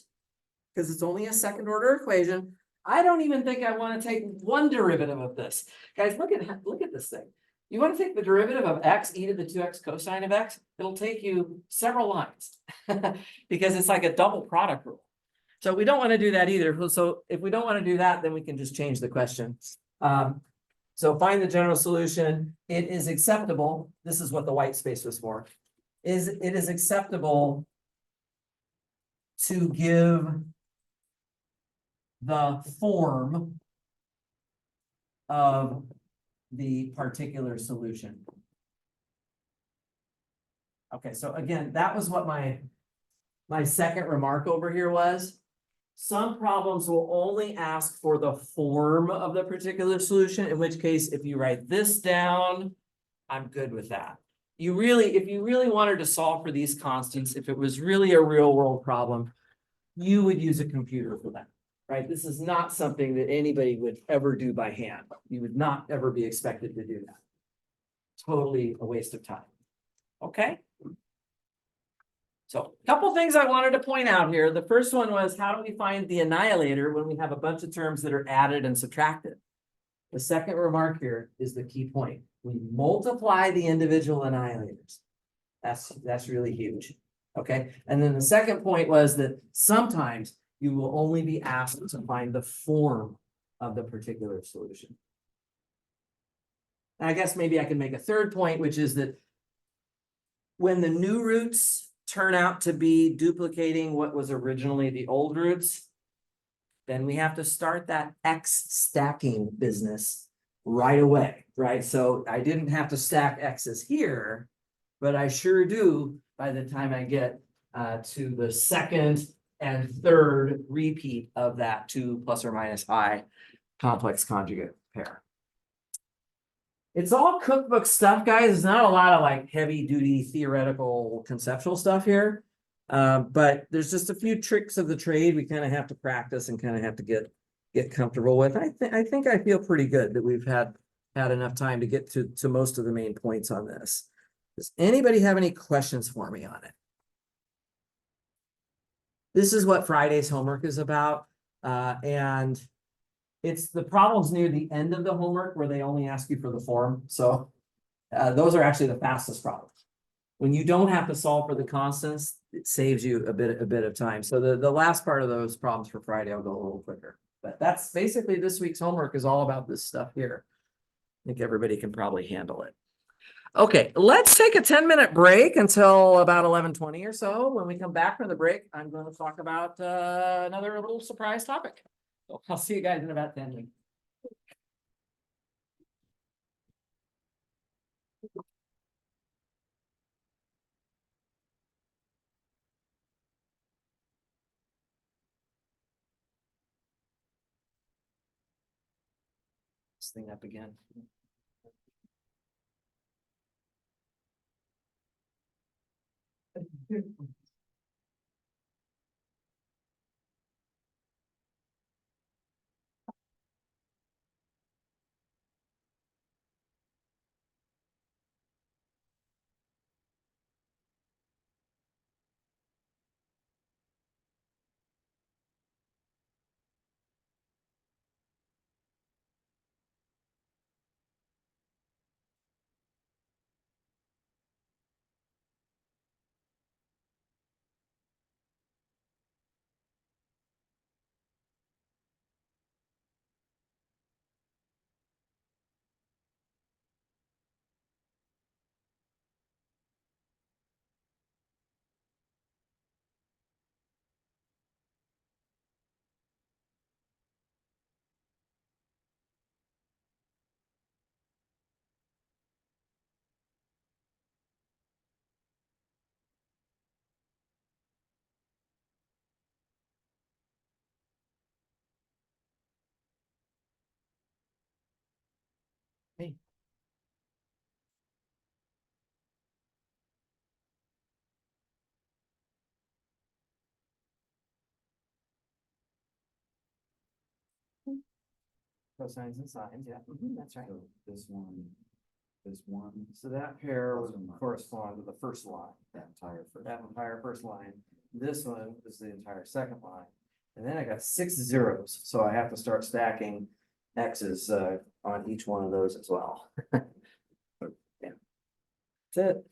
because it's only a second order equation, I don't even think I want to take 1 derivative of this. Guys, look at this thing. You want to take the derivative of x e to the 2x cosine of x? It'll take you several lines because it's like a double product rule. So we don't want to do that either. So if we don't want to do that, then we can just change the question. So find the general solution. It is acceptable. This is what the white space was for. It is acceptable to give the form of the particular solution. Okay, so again, that was what my second remark over here was. Some problems will only ask for the form of the particular solution, in which case, if you write this down, I'm good with that. If you really wanted to solve for these constants, if it was really a real world problem, you would use a computer for that, right? This is not something that anybody would ever do by hand. You would not ever be expected to do that. Totally a waste of time. Okay. So a couple things I wanted to point out here. The first one was, how do we find the annihilator when we have a bunch of terms that are added and subtracted? The second remark here is the key point. We multiply the individual annihilators. That's really huge. Okay. And then the second point was that sometimes you will only be asked to find the form of the particular solution. And I guess maybe I can make a third point, which is that when the new roots turn out to be duplicating what was originally the old roots, then we have to start that X stacking business right away, right? So I didn't have to stack X's here, but I sure do by the time I get to the second and third repeat of that 2 plus or minus I complex conjugate pair. It's all cookbook stuff, guys. It's not a lot of like heavy duty theoretical conceptual stuff here. But there's just a few tricks of the trade we kind of have to practice and kind of have to get comfortable with. I think I feel pretty good that we've had enough time to get to most of the main points on this. Does anybody have any questions for me on it? This is what Friday's homework is about. And It's the problems near the end of the homework where they only ask you for the form, so. Those are actually the fastest problems. When you don't have to solve for the constants, it saves you a bit of time. So the last part of those problems for Friday, I'll go a little quicker. But that's basically this week's homework is all about this stuff here. I think everybody can probably handle it. Okay, let's take a 10-minute break until about 11:20 or so. When we come back from the break, I'm going to talk about another little surprise topic. So I'll see you guys in about 10 minutes. This thing up again. Hey. Cosines and sines, yeah, that's right. So this one, So that pair would Plus or minus. correspond to the first line, that entire first. that entire first line. This one is the entire second line. And then I got 6 zeros, so I have to start stacking X's on each one of those as well. Yeah. That's it.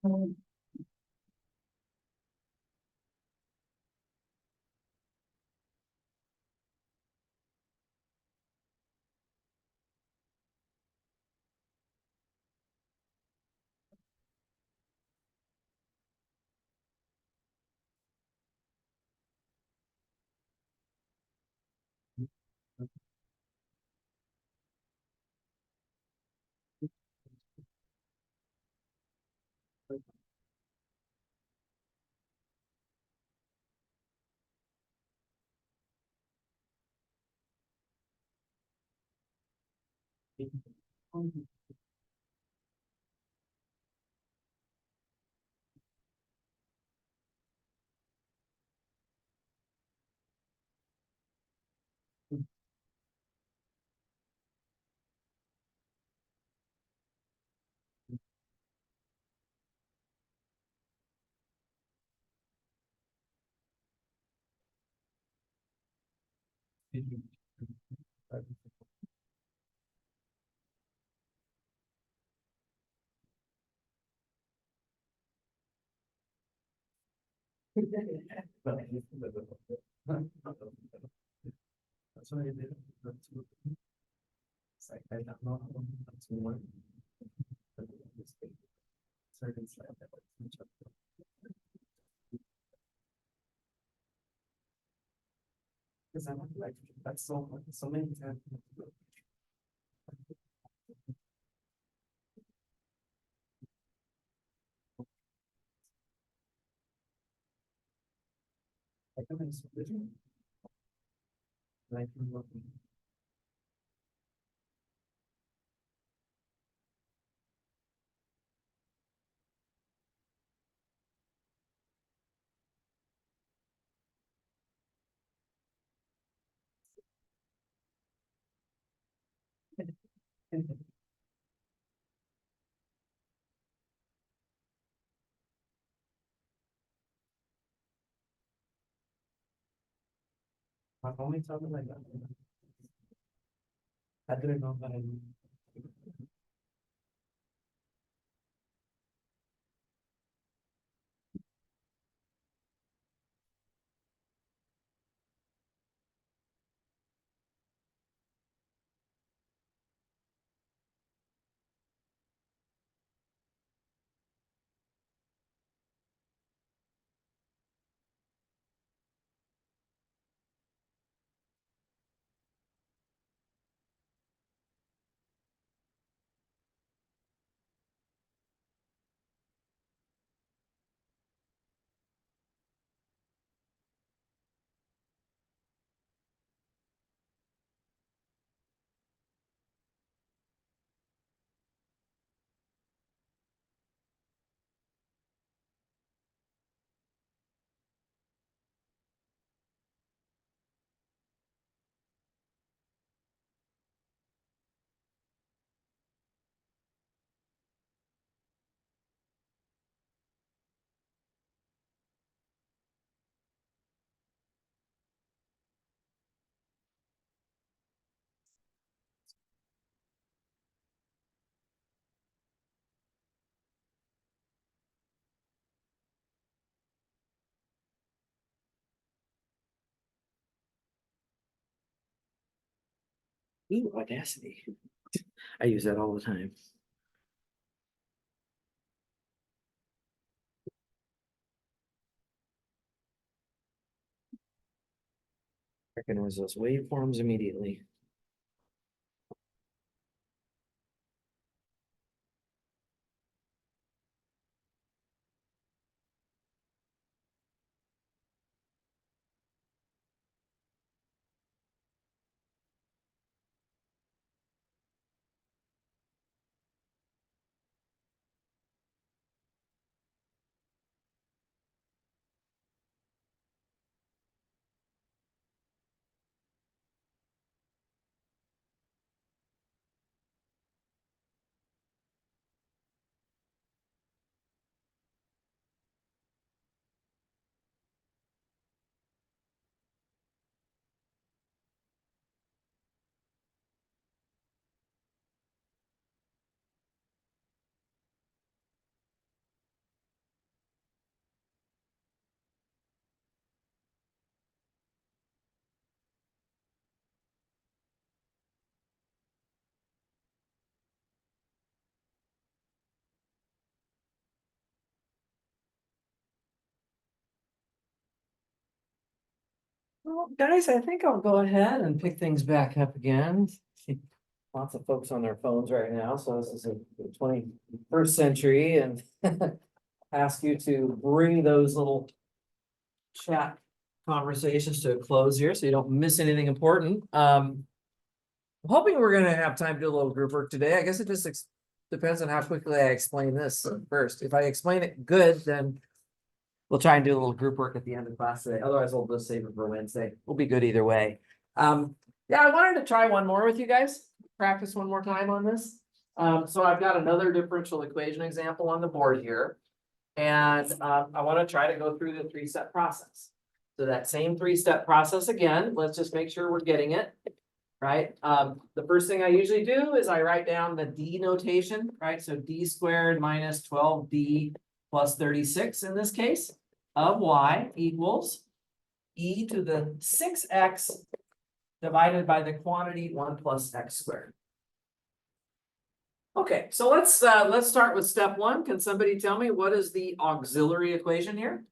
That's what I did. It's like, I don't know. That's one. Certain slide that was. Cause I'm like, that's so many times. I come in supervision. Like, my only time like that. I didn't know that I. Ooh, Audacity. I use that all the time. Recognize those waveforms immediately. Well, guys, I think I'll go ahead and pick things back up again. See lots of folks on their phones right now, so this is a 21st century and ask you to bring those little chat conversations to a close here, so you don't miss anything important. I'm hoping we're gonna have time to do a little group work today. I guess it just depends on how quickly I explain this first. If I explain it good, then we'll try and do a little group work at the end of class today. Otherwise, we'll just save it for Wednesday. We'll be good either way. Yeah, I wanted to try one more with you guys, practice one more time on this. So I've got another differential equation example on the board here. And I want to try to go through the 3-step process. So that same 3-step process again, let's just make sure we're getting it. Right? The first thing I usually do is I write down the D notation, right? So D squared minus 12D plus 36 in this case of Y equals E to the 6X divided by the quantity 1 plus X squared. Okay, so let's start with step 1. Can somebody tell me what is the auxiliary equation here?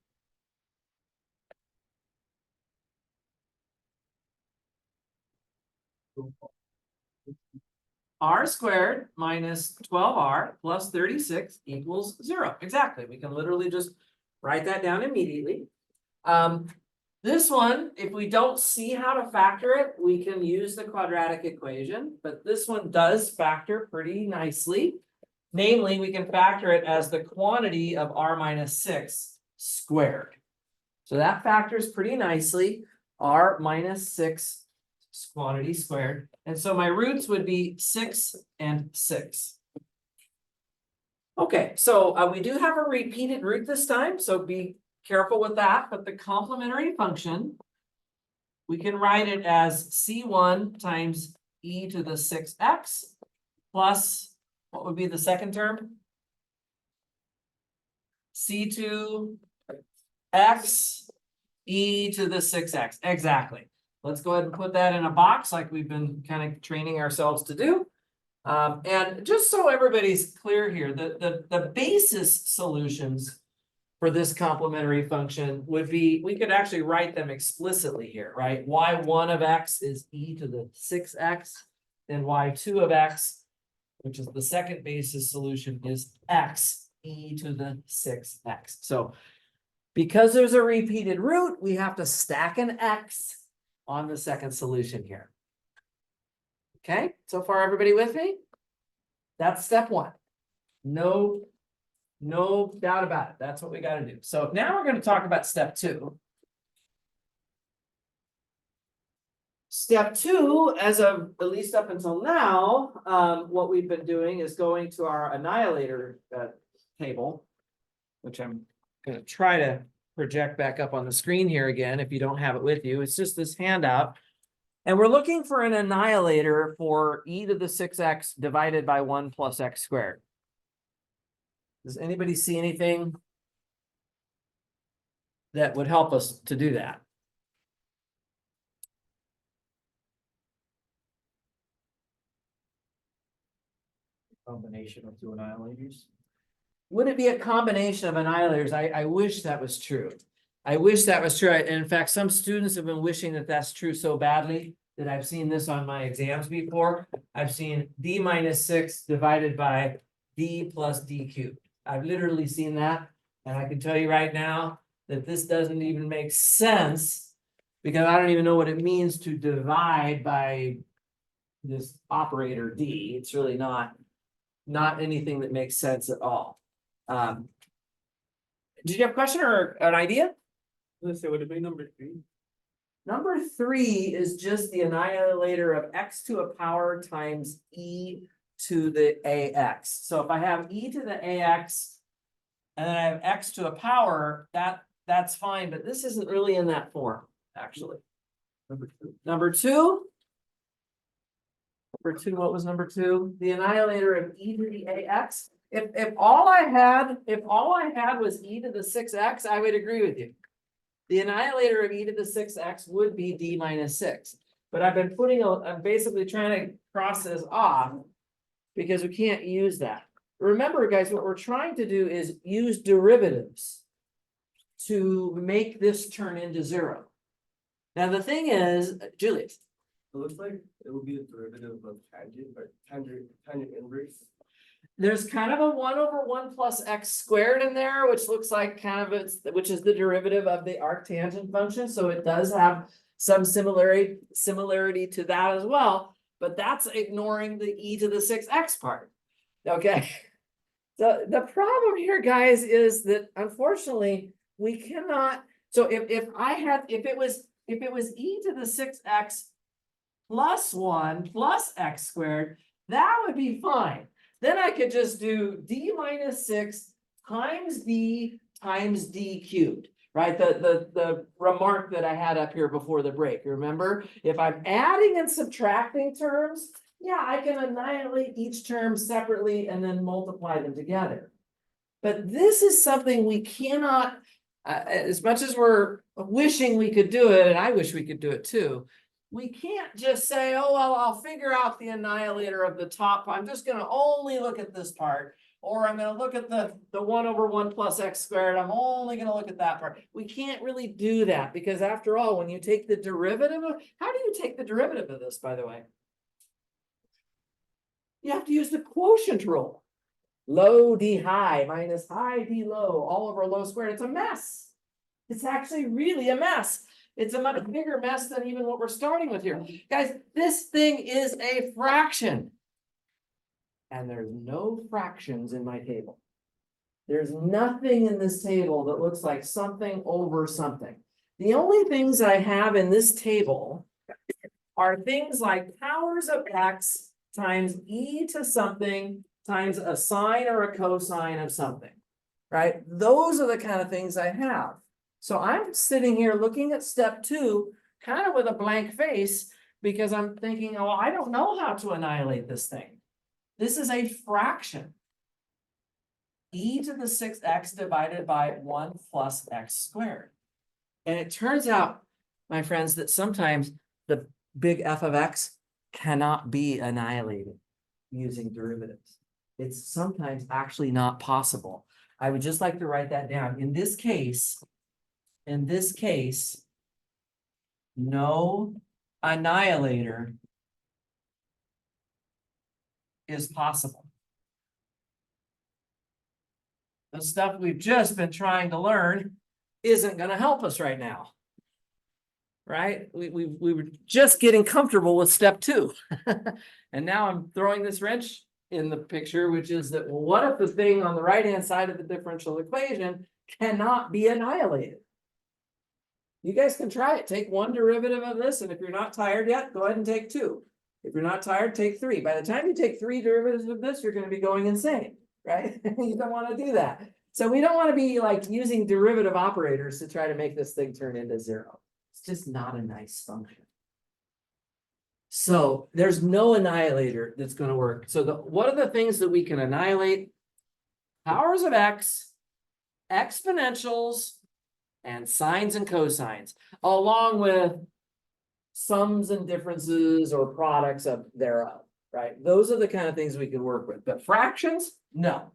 R squared minus 12R plus 36 equals 0. Exactly. We can literally just write that down immediately. This one, if we don't see how to factor it, we can use the quadratic equation, but this one does factor pretty nicely. Namely, we can factor it as the quantity of R minus 6 squared. So that factors pretty nicely, R minus 6 quantity squared. And so my roots would be 6 and 6. Okay, so we do have a repeated root this time, so be careful with that. But the complementary function, we can write it as C1 times e to the 6x plus, what would be the second term? C2 x e to the 6x. Exactly. Let's go ahead and put that in a box like we've been kind of training ourselves to do. And just so everybody's clear here, the basis solutions for this complementary function would be, we could actually write them explicitly here, right? Y1 of x is e to the 6x, then y2 of x, which is the second basis solution, is x e to the 6x. So because there's a repeated root, we have to stack an x on the second solution here. Okay, so far everybody with me? That's step 1. No doubt about it. That's what we got to do. So now we're going to talk about step 2. Step 2, as of at least up until now, what we've been doing is going to our annihilator table, which I'm going to try to project back up on the screen here again if you don't have it with you. It's just this handout. And we're looking for an annihilator for e to the 6x divided by 1 plus x squared. Does anybody see anything that would help us to do that? Combination of 2 annihilators. Would it be a combination of annihilators? I wish that was true. I wish that was true. And in fact, some students have been wishing that that's true so badly that I've seen this on my exams before. I've seen d minus 6 divided by d plus d cubed. I've literally seen that. And I can tell you right now that this doesn't even make sense because I don't even know what it means to divide by this operator d. It's really not anything that makes sense at all. Did you have a question or an idea? Let's say, would it be number 3? Number 3 is just the annihilator of x to a power times e to the ax. So if I have e to the ax and then I have x to a power, that's fine, but this isn't really in that form, actually. Number two, what was number 2? The annihilator of e to the ax. If all I had was e to the 6x, I would agree with you. The annihilator of e to the 6x would be d minus 6. But I'm basically trying to cross this off because we can't use that. Remember, guys, what we're trying to do is use derivatives to make this turn into 0. Now, the thing is, Julius, It looks like it will be a derivative of tangent, or tangent inverse. there's kind of a 1/1 plus x squared in there, which looks like kind of which is the derivative of the arctangent function, so it does have some similarity to that as well, but that's ignoring the e to the 6x part. Okay. The problem here, guys, is that unfortunately, we cannot, so if it was e to the 6x plus 1 plus x squared, that would be fine. Then I could just do d minus 6 times d cubed, right? The remark that I had up here before the break, remember? If I'm adding and subtracting terms, yeah, I can annihilate each term separately and then multiply them together. But this is something we cannot, as much as we're wishing we could do it, and I wish we could do it too, we can't just say, oh, well, I'll figure out the annihilator of the top. I'm just gonna only look at this part. Or I'm gonna look at the 1/1 plus x squared. I'm only gonna look at that part. We can't really do that because after all, when you take the derivative of, how do you take the derivative of this, by the way? You have to use the quotient rule. Low d high minus high d low, all over low squared. It's a mess. It's actually really a mess. It's a much bigger mess than even what we're starting with here. Guys, this thing is a fraction. And there's no fractions in my table. There's nothing in this table that looks like something over something. The only things I have in this table are things like powers of x times e to something times a sine or a cosine of something, right? Those are the kind of things I have. So I'm sitting here looking at step 2, kind of with a blank face, because I'm thinking, oh, I don't know how to annihilate this thing. This is a fraction. E to the 6x divided by 1 plus x squared. And it turns out, my friends, that sometimes the big F of x cannot be annihilated using derivatives. It's sometimes actually not possible. I would just like to write that down. In this case, no annihilator is possible. The stuff we've just been trying to learn isn't going to help us right now. Right? We were just getting comfortable with step 2. And now I'm throwing this wrench in the picture, which is that, well, what if the thing on the right-hand side of the differential equation cannot be annihilated? You guys can try it. Take one derivative of this, and if you're not tired yet, go ahead and take 2. If you're not tired, take 3. By the time you take 3 derivatives of this, you're going to be going insane, right? You don't want to do that. So we don't want to be like using derivative operators to try to make this thing turn into 0. It's just not a nice function. So there's no annihilator that's going to work. So what are the things that we can annihilate? Powers of x, exponentials, and sines and cosines, along with sums and differences or products of thereof, right? Those are the kind of things we can work with. But fractions, no.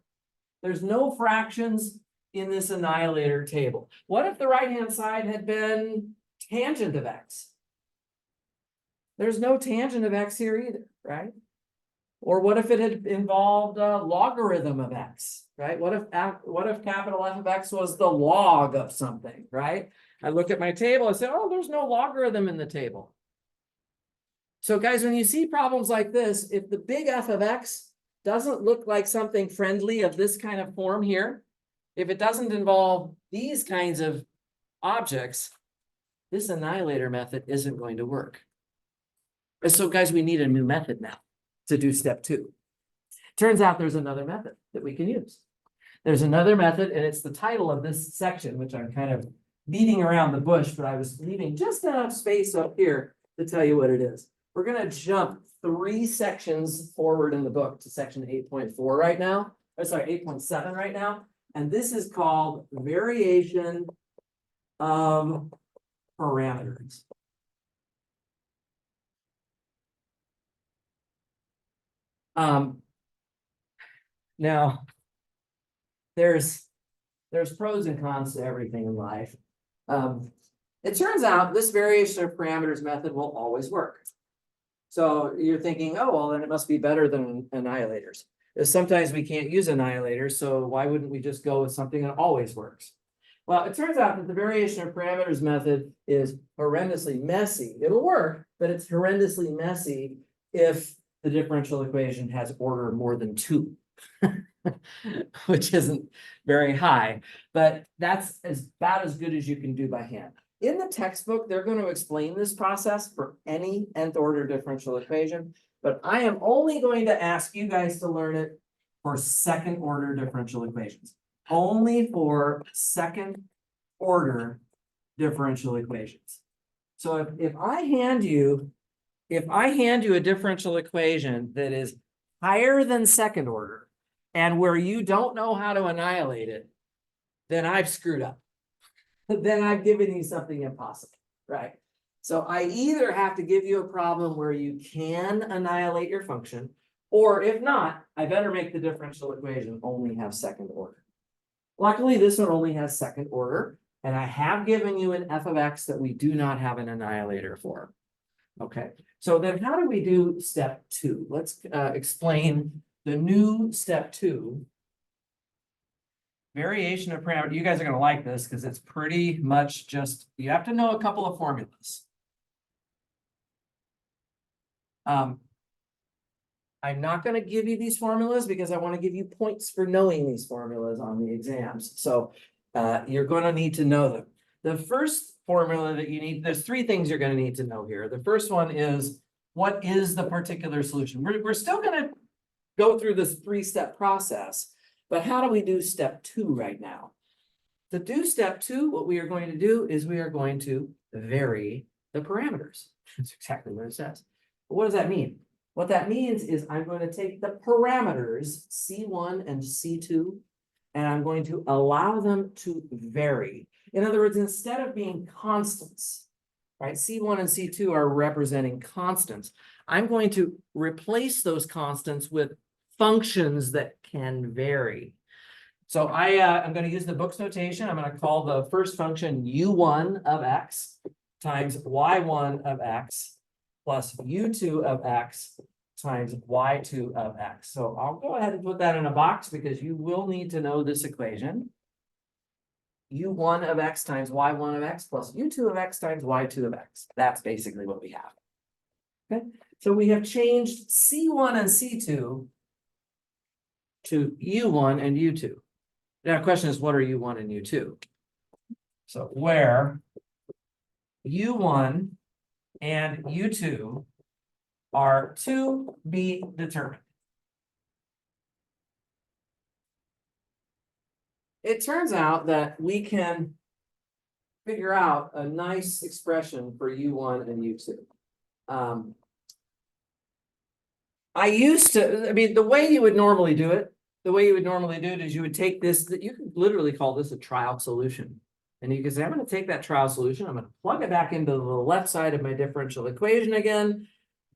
There's no fractions in this annihilator table. What if the right-hand side had been tangent of x? There's no tangent of x here either, right? Or what if it had involved a logarithm of x, right? What if capital F of x was the log of something, right? I look at my table, I say, oh, there's no logarithm in the table. So guys, when you see problems like this, if the big F of x doesn't look like something friendly of this kind of form here, if it doesn't involve these kinds of objects, this annihilator method isn't going to work. And so guys, we need a new method now to do step 2. Turns out there's another method that we can use. There's another method, and it's the title of this section, which I'm kind of beating around the bush, but I was leaving just enough space up here to tell you what it is. We're going to jump 3 sections forward in the book to section 8.4 right now. Oh, sorry, 8.7 right now. And this is called variation of parameters. Now, there's pros and cons to everything in life. It turns out this variation of parameters method will always work. So you're thinking, oh, well, then it must be better than annihilators. Sometimes we can't use annihilators, so why wouldn't we just go with something that always works? Well, it turns out that the variation of parameters method is horrendously messy. It'll work, but it's horrendously messy if the differential equation has order more than 2. Which isn't very high, but that's about as good as you can do by hand. In the textbook, they're going to explain this process for any nth order differential equation, but I am only going to ask you guys to learn it for second order differential equations. Only for second order differential equations. So if I hand you a differential equation that is higher than second order, and where you don't know how to annihilate it, then I've screwed up. Then I've given you something impossible, right? So I either have to give you a problem where you can annihilate your function, or if not, I better make the differential equation only have second order. Luckily, this one only has second order, and I have given you an f of x that we do not have an annihilator for. Okay, so then how do we do step 2? Let's explain the new step 2. Variation of parameter. You guys are going to like this because it's pretty much just, you have to know a couple of formulas. I'm not going to give you these formulas because I want to give you points for knowing these formulas on the exams. So you're going to need to know them. The first formula that you need, there's 3 things you're going to need to know here. The first one is, what is the particular solution? We're still going to go through this 3-step process, but how do we do step 2 right now? To do step 2, what we are going to do is we are going to vary the parameters. That's exactly what it says. But what does that mean? What that means is I'm going to take the parameters C1 and C2, and I'm going to allow them to vary. In other words, instead of being constants, right? C1 and C2 are representing constants. I'm going to replace those constants with functions that can vary. So I'm going to use the book's notation. I'm going to call the first function u1 of x times y1 of x plus u2 of x times y2 of x. So I'll go ahead and put that in a box because you will need to know this equation. u1 of x times y1 of x plus u2 of x times y2 of x. That's basically what we have. Okay, so we have changed C1 and C2 to U1 and U2. Now the question is, what are U1 and U2? So where U1 and U2 are to be determined. It turns out that we can figure out a nice expression for U1 and U2. The way you would normally do it, is you would take this, that you could literally call this a trial solution. And you can say, I'm going to take that trial solution, I'm going to plug it back into the left side of my differential equation again.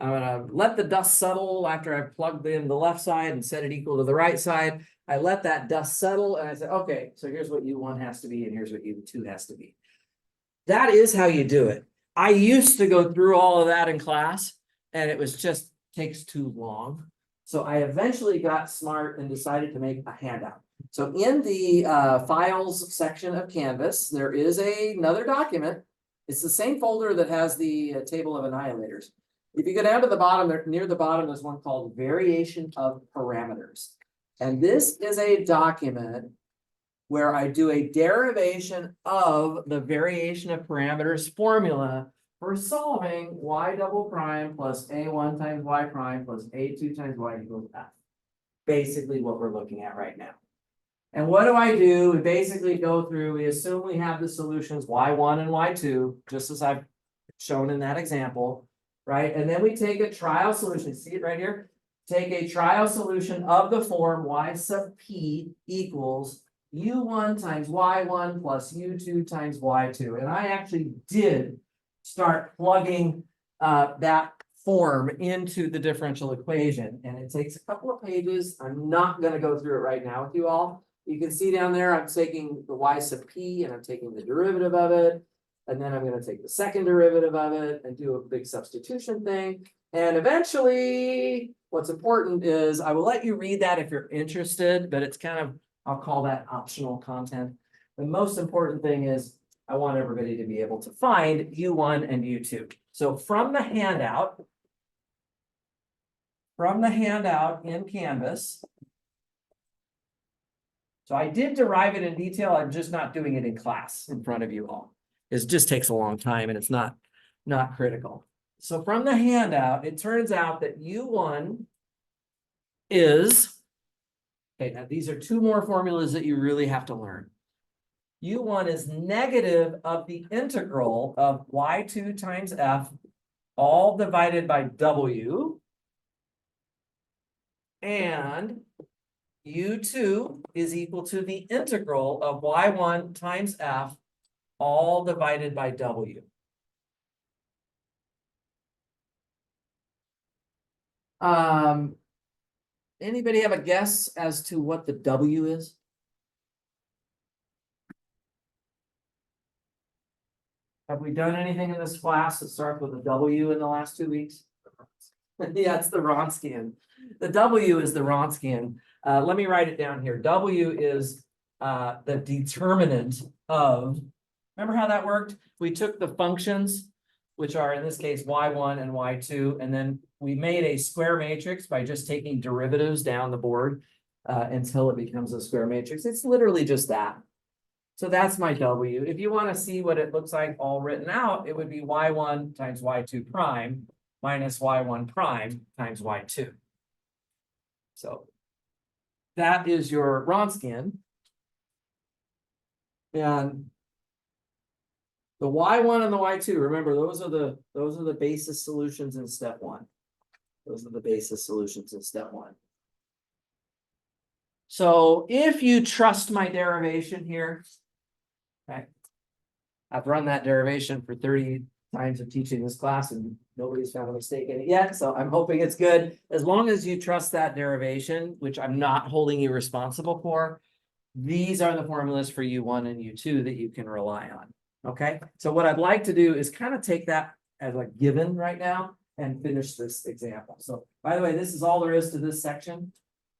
I'm going to let the dust settle after I've plugged in the left side and set it equal to the right side. I let that dust settle and I say, okay, so here's what U1 has to be and here's what U2 has to be. That is how you do it. I used to go through all of that in class and it was just takes too long. So I eventually got smart and decided to make a handout. So in the files section of Canvas, there is another document. It's the same folder that has the table of annihilators. If you go down to the bottom, near the bottom, there's one called Variation of Parameters. And this is a document where I do a derivation of the variation of parameters formula for solving y double prime plus a1 times y prime plus a2 times y equals f. Basically what we're looking at right now. And what do? We basically go through, we assume we have the solutions y1 and y2, just as I've shown in that example, right? And then we take a trial solution, see it right here? Take a trial solution of the form y sub p equals u1 times y1 plus u2 times y2. And I actually did start plugging that form into the differential equation. And it takes a couple of pages. I'm not going to go through it right now with you all. You can see down there, I'm taking the y sub p and I'm taking the derivative of it. And then I'm gonna take the second derivative of it and do a big substitution thing. And eventually, what's important is I will let you read that if you're interested, but it's kind of, I'll call that optional content. The most important thing is I want everybody to be able to find U1 and U2. So from the handout in Canvas. So I did derive it in detail. I'm just not doing it in class in front of you all. It just takes a long time and it's not critical. So from the handout, it turns out that U1 is, okay, now these are two more formulas that you really have to learn. U1 is negative of the integral of y2 times f all divided by w. And U2 is equal to the integral of y1 times f all divided by w. Anybody have a guess as to what the w is? Have we done anything in this class that starts with a W in the last 2 weeks? Yeah, it's the Wronskian. The W is the Wronskian. Let me write it down here. W is the determinant of, remember how that worked? We took the functions, which are in this case y1 and y2, and then we made a square matrix by just taking derivatives down the board until it becomes a square matrix. It's literally just that. So that's my W. If you want to see what it looks like all written out, it would be y1 times y2 prime minus y1 prime times y2. So that is your Wronskian. And the y1 and the y2, remember, those are the basis solutions in step 1. Those are the basis solutions in step 1. So if you trust my derivation here, okay, I've run that derivation for 30 times of teaching this class and nobody's found a mistake in it yet. So I'm hoping it's good. As long as you trust that derivation, which I'm not holding you responsible for, these are the formulas for U1 and U2 that you can rely on. Okay, so what I'd like to do is kind of take that as a given right now and finish this example. So by the way, this is all there is to this section.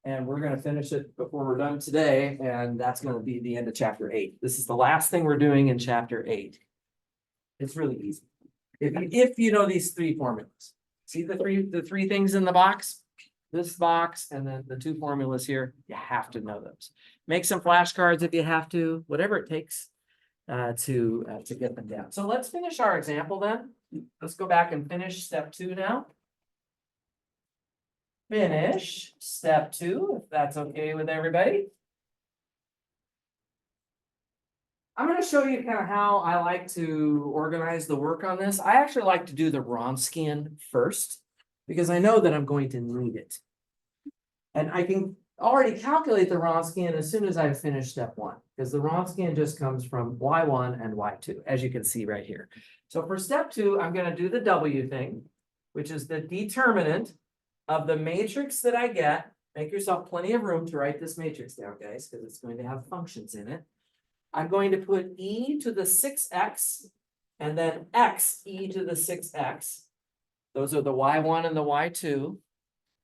And we're going to finish it before we're done today. And that's going to be the end of chapter 8. This is the last thing we're doing in chapter 8. It's really easy. If you know these 3 formulas, see the three things in the box, this box, and then the 2 formulas here, you have to know those. Make some flashcards if you have to, whatever it takes to get them down. So let's finish our example then. Let's go back and finish step 2 now. Finish step 2, if that's okay with everybody. I'm going to show you kind of how I like to organize the work on this. I actually like to do the Wronskian first because I know that I'm going to need it. And I can already calculate the Wronskian as soon as I've finished step 1, because the Wronskian just comes from y1 and y2, as you can see right here. So for step 2, I'm going to do the W thing, which is the determinant of the matrix that I get. Make yourself plenty of room to write this matrix down, guys, because it's going to have functions in it. I'm going to put e to the 6x and then x e to the 6x. Those are the y1 and the y2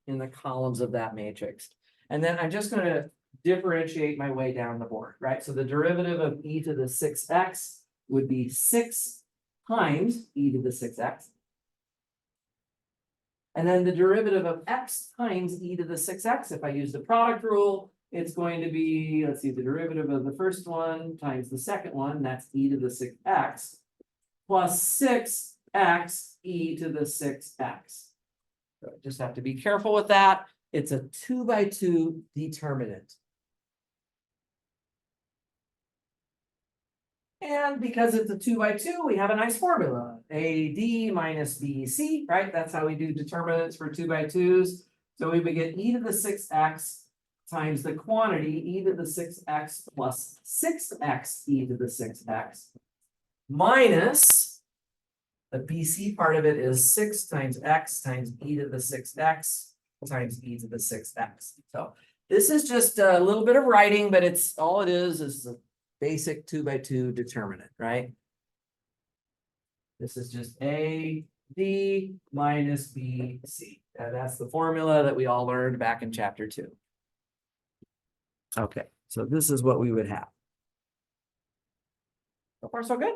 in the columns of that matrix. And then I'm just going to differentiate my way down the board, right? So the derivative of e to the 6x would be 6 times e to the 6x. And then the derivative of x times e to the 6x, if I use the product rule, it's going to be, let's see, the derivative of the first one times the second one, that's e to the 6x, plus 6x e to the 6x. So I just have to be careful with that. It's a 2x2 determinant. And because it's a 2x2, we have a nice formula. AD minus BC, right? That's how we do determinants for 2x2s. So we would get e to the 6x times the quantity e to the 6x plus 6x e to the 6x minus the BC part of it is 6 times x times e to the 6x times e to the 6x. So this is just a little bit of writing, but it's all it is a basic 2x2 determinant, right? This is just A, D minus B, C. And that's the formula that we all learned back in chapter 2. Okay, so this is what we would have. So far, so good.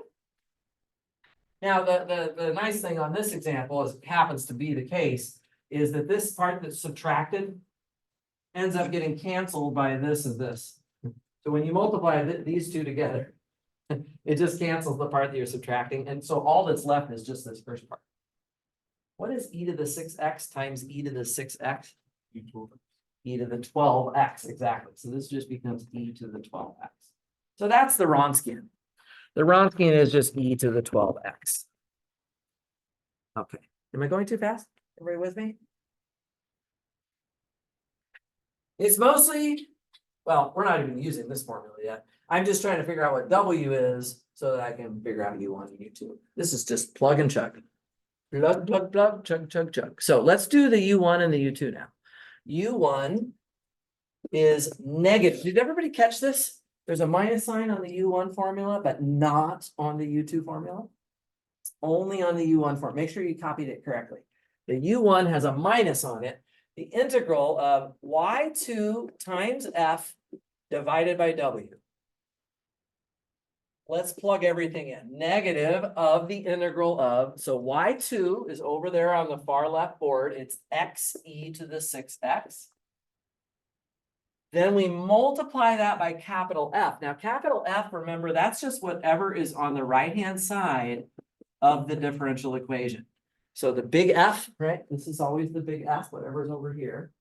Now, the nice thing on this example is happens to be the case is that this part that's subtracted ends up getting canceled by this and this. So when you multiply these two together, it just cancels the part that you're subtracting. And so all that's left is just this first part. What is e to the 6x times e to the 6x? E to the 12x, exactly. So this just becomes e to the 12x. So that's the Wronskian. The Wronskian is just e to the 12x. Okay, am I going too fast? Everybody with me? It's mostly, well, we're not even using this formula yet. I'm just trying to figure out what W is so that I can figure out U1 and U2. This is just plug and chug. Plug, plug, plug, chug, chug, chug. So let's do the U1 and the U2 now. U1 is negative. Did everybody catch this? There's a minus sign on the U1 formula, but not on the U2 formula. It's only on the U1 form. Make sure you copied it correctly. The U1 has a minus on it. The integral of y2 times f divided by w. Let's plug everything in. Negative of the integral of, so y2 is over there on the far left board. It's x e to the 6x. Then we multiply that by capital F. Now, capital F, remember, that's just whatever is on the right-hand side of the differential equation. So the big F, right? This is always the big F, whatever's over here.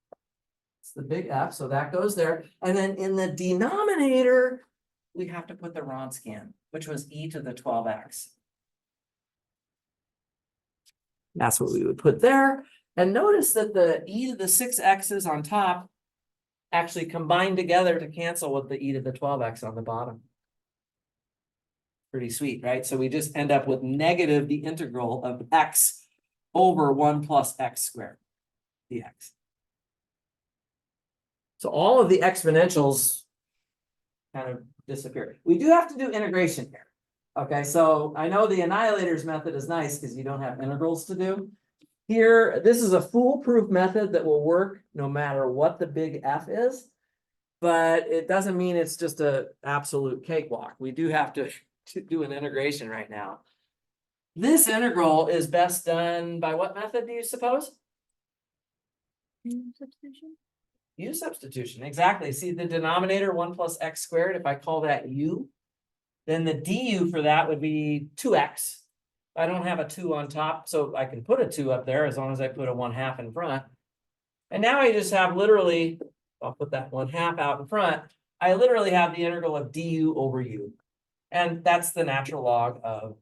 It's the big F, so that goes there. And then in the denominator, we have to put the Wronskian, which was e to the 12x. That's what we would put there. And notice that the e to the 6x's on top actually combine together to cancel with the e to the 12x on the bottom. Pretty sweet, right? So we just end up with negative the integral of x over 1 plus x squared dx. So all of the exponentials kind of disappear. We do have to do integration here. Okay, so I know the annihilators method is nice because you don't have integrals to do. Here, this is a foolproof method that will work no matter what the big F is, but it doesn't mean it's just an absolute cakewalk. We do have to do an integration right now. This integral is best done by what method do you suppose? U substitution, exactly. See the denominator 1 plus x squared, if I call that u, then the du for that would be 2x. I don't have a 2 on top, so I can put a 2 up there as long as I put a 1/2 in front. And now I just have literally, I'll put that 1/2 out in front. I literally have the integral of du over u. And that's the natural log of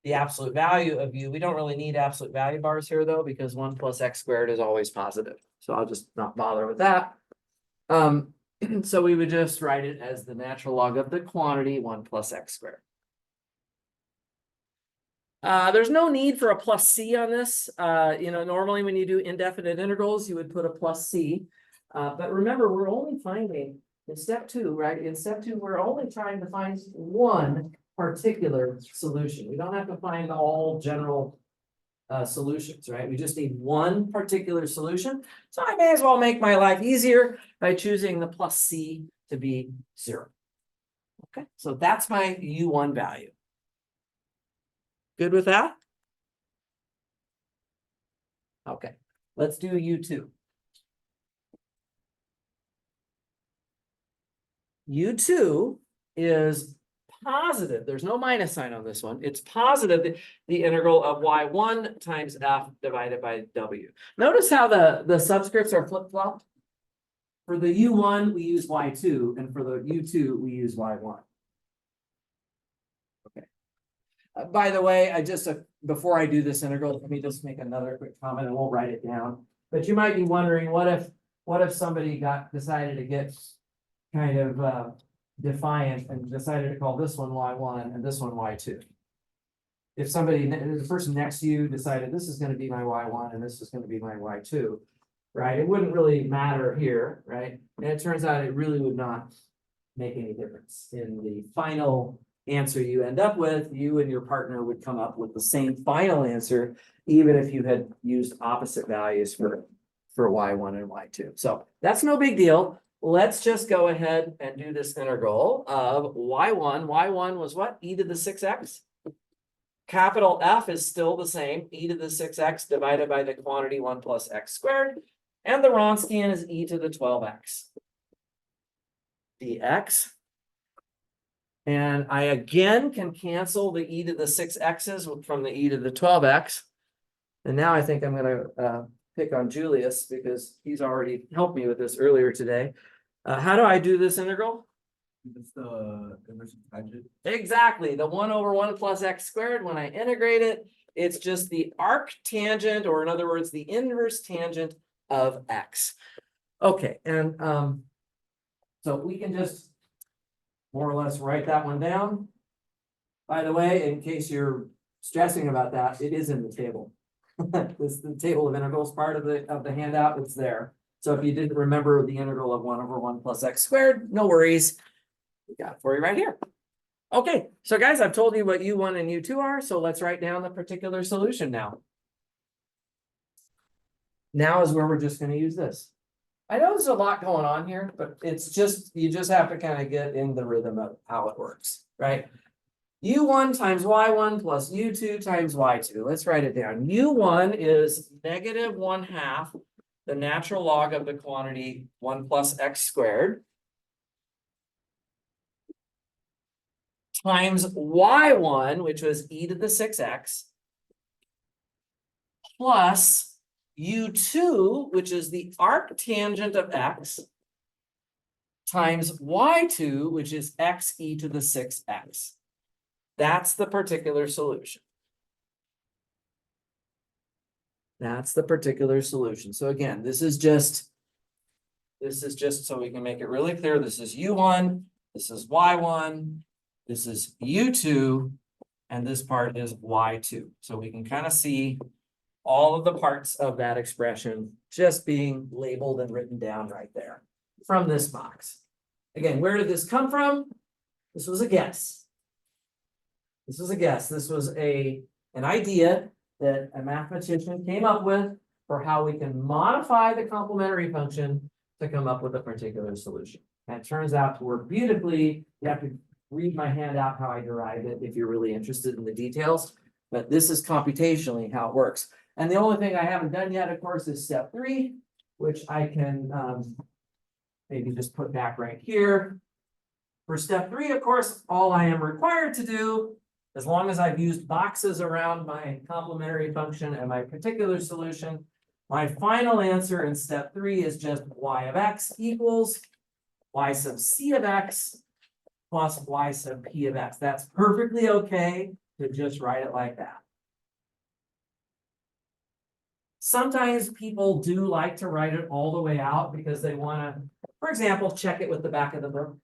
the absolute value of u. We don't really need absolute value bars here though, because 1 plus x squared is always positive. So I'll just not bother with that. So we would just write it as the natural log of the quantity 1 plus x squared. There's no need for a plus c on this. Normally when you do indefinite integrals, you would put a plus c. But remember, we're only finding in step 2, right? In step 2, we're only trying to find one particular solution. We don't have to find all general solutions, right? We just need one particular solution. So I may as well make my life easier by choosing the plus c to be 0. Okay, so that's my u1 value. Good with that? Okay, let's do U2. U2 is positive. There's no minus sign on this one. It's positive, the integral of y1 times f divided by w. Notice how the subscripts are flip-flopped. For the U1, we use y2, and for the U2, we use y1. Okay. By the way, before I do this integral, let me just make another quick comment. I won't write it down. But you might be wondering, what if somebody decided to get kind of defiant and decided to call this one y1 and this one y2? If the person next to you decided this is going to be my y1 and this is going to be my y2, right? It wouldn't really matter here, right? And it turns out it really would not make any difference in the final answer you end up with, you and your partner would come up with the same final answer, even if you had used opposite values for y1 and y2. So that's no big deal. Let's just go ahead and do this integral of y1. y1 was what? E to the 6x. Capital F is still the same, e to the 6x divided by the quantity 1 plus x squared. And the Wronskian is e to the 12x dx. And I again can cancel the e to the 6x's from the e to the 12x. And now I think I'm going to pick on Julius because he's already helped me with this earlier today. How do I do this integral? It's the inverse of tangent. Exactly, the 1 over 1 plus x squared, when I integrate it, it's just the arctangent, or in other words, the inverse tangent of x. Okay, and so we can just more or less write that one down. By the way, in case you're stressing about that, it is in the table. This is the table of integrals part of the handout, it's there. So if you didn't remember the integral of 1 over 1 plus x squared, no worries. We got it for you right here. Okay, so guys, I've told you what U1 and U2 are, so let's write down the particular solution now. Now is where we're just going to use this. I know there's a lot going on here, but it's just, you just have to kind of get in the rhythm of how it works, right? U1 times Y1 plus U2 times Y2. Let's write it down. U1 is negative 1/2 the natural log of the quantity 1 plus x squared times y1, which was e to the 6x, plus u2, which is the arctangent of x, times y2, which is x e to the 6x. That's the particular solution. That's the particular solution. So again, this is just so we can make it really clear. This is U1, this is Y1, this is U2, and this part is Y2. So we can kind of see all of the parts of that expression just being labeled and written down right there from this box. Again, where did this come from? This was a guess. This was a guess. This was an idea that a mathematician came up with for how we can modify the complementary function to come up with a particular solution. And it turns out to work beautifully. You have to read my handout how I derived it if you're really interested in the details. But this is computationally how it works. And the only thing I haven't done yet, of course, is step 3, which I can maybe just put back right here. For step 3, of course, all I am required to do, as long as I've used boxes around my complementary function and my particular solution, my final answer in step 3 is just y of x equals y sub c of x plus y sub p of x. That's perfectly okay to just write it like that. Sometimes people do like to write it all the way out because they want to, for example, check it with the back of the book.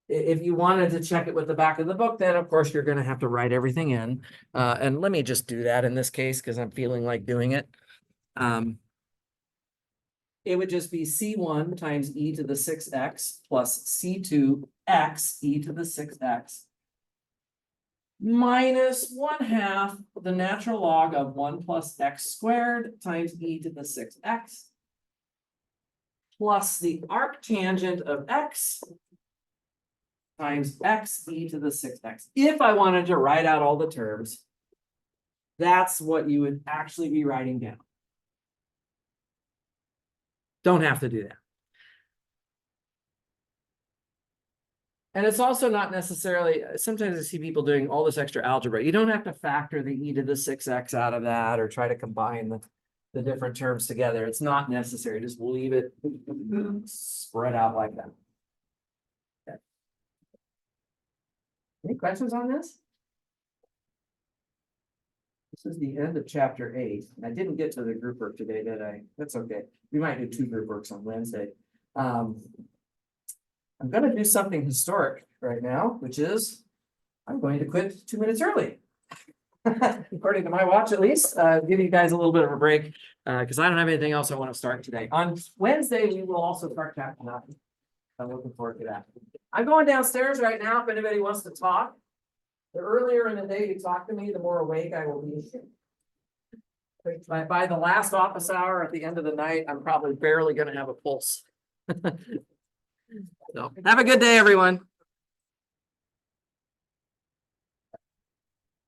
If you wanted to check it with the back of the book, then of course you're going to have to write everything in. And let me just do that in this case because I'm feeling like doing it. It would just be C1 times e to the 6x plus C2x e to the 6x minus 1/2 the natural log of 1 plus x squared times e to the 6x plus the arctangent of x times x e to the 6x. If I wanted to write out all the terms, that's what you would actually be writing down. Don't have to do that. And it's also not necessarily, sometimes I see people doing all this extra algebra. You don't have to factor the e to the 6x out of that or try to combine the different terms together. It's not necessary. Just leave it spread out like that. Okay. Any questions on this? This is the end of chapter 8. I didn't get to the group work today, did I? That's okay. We might do 2 group works on Wednesday. I'm going to do something historic right now, which is I'm going to quit 2 minutes early. According to my watch, at least, give you guys a little bit of a break because I don't have anything else I want to start today. On Wednesday, we will also start chapter 9. I'm looking forward to that. I'm going downstairs right now if anybody wants to talk. The earlier in the day you talk to me, the more awake I will be. By the last office hour at the end of the night, I'm probably barely gonna have a pulse. So, have a good day, everyone.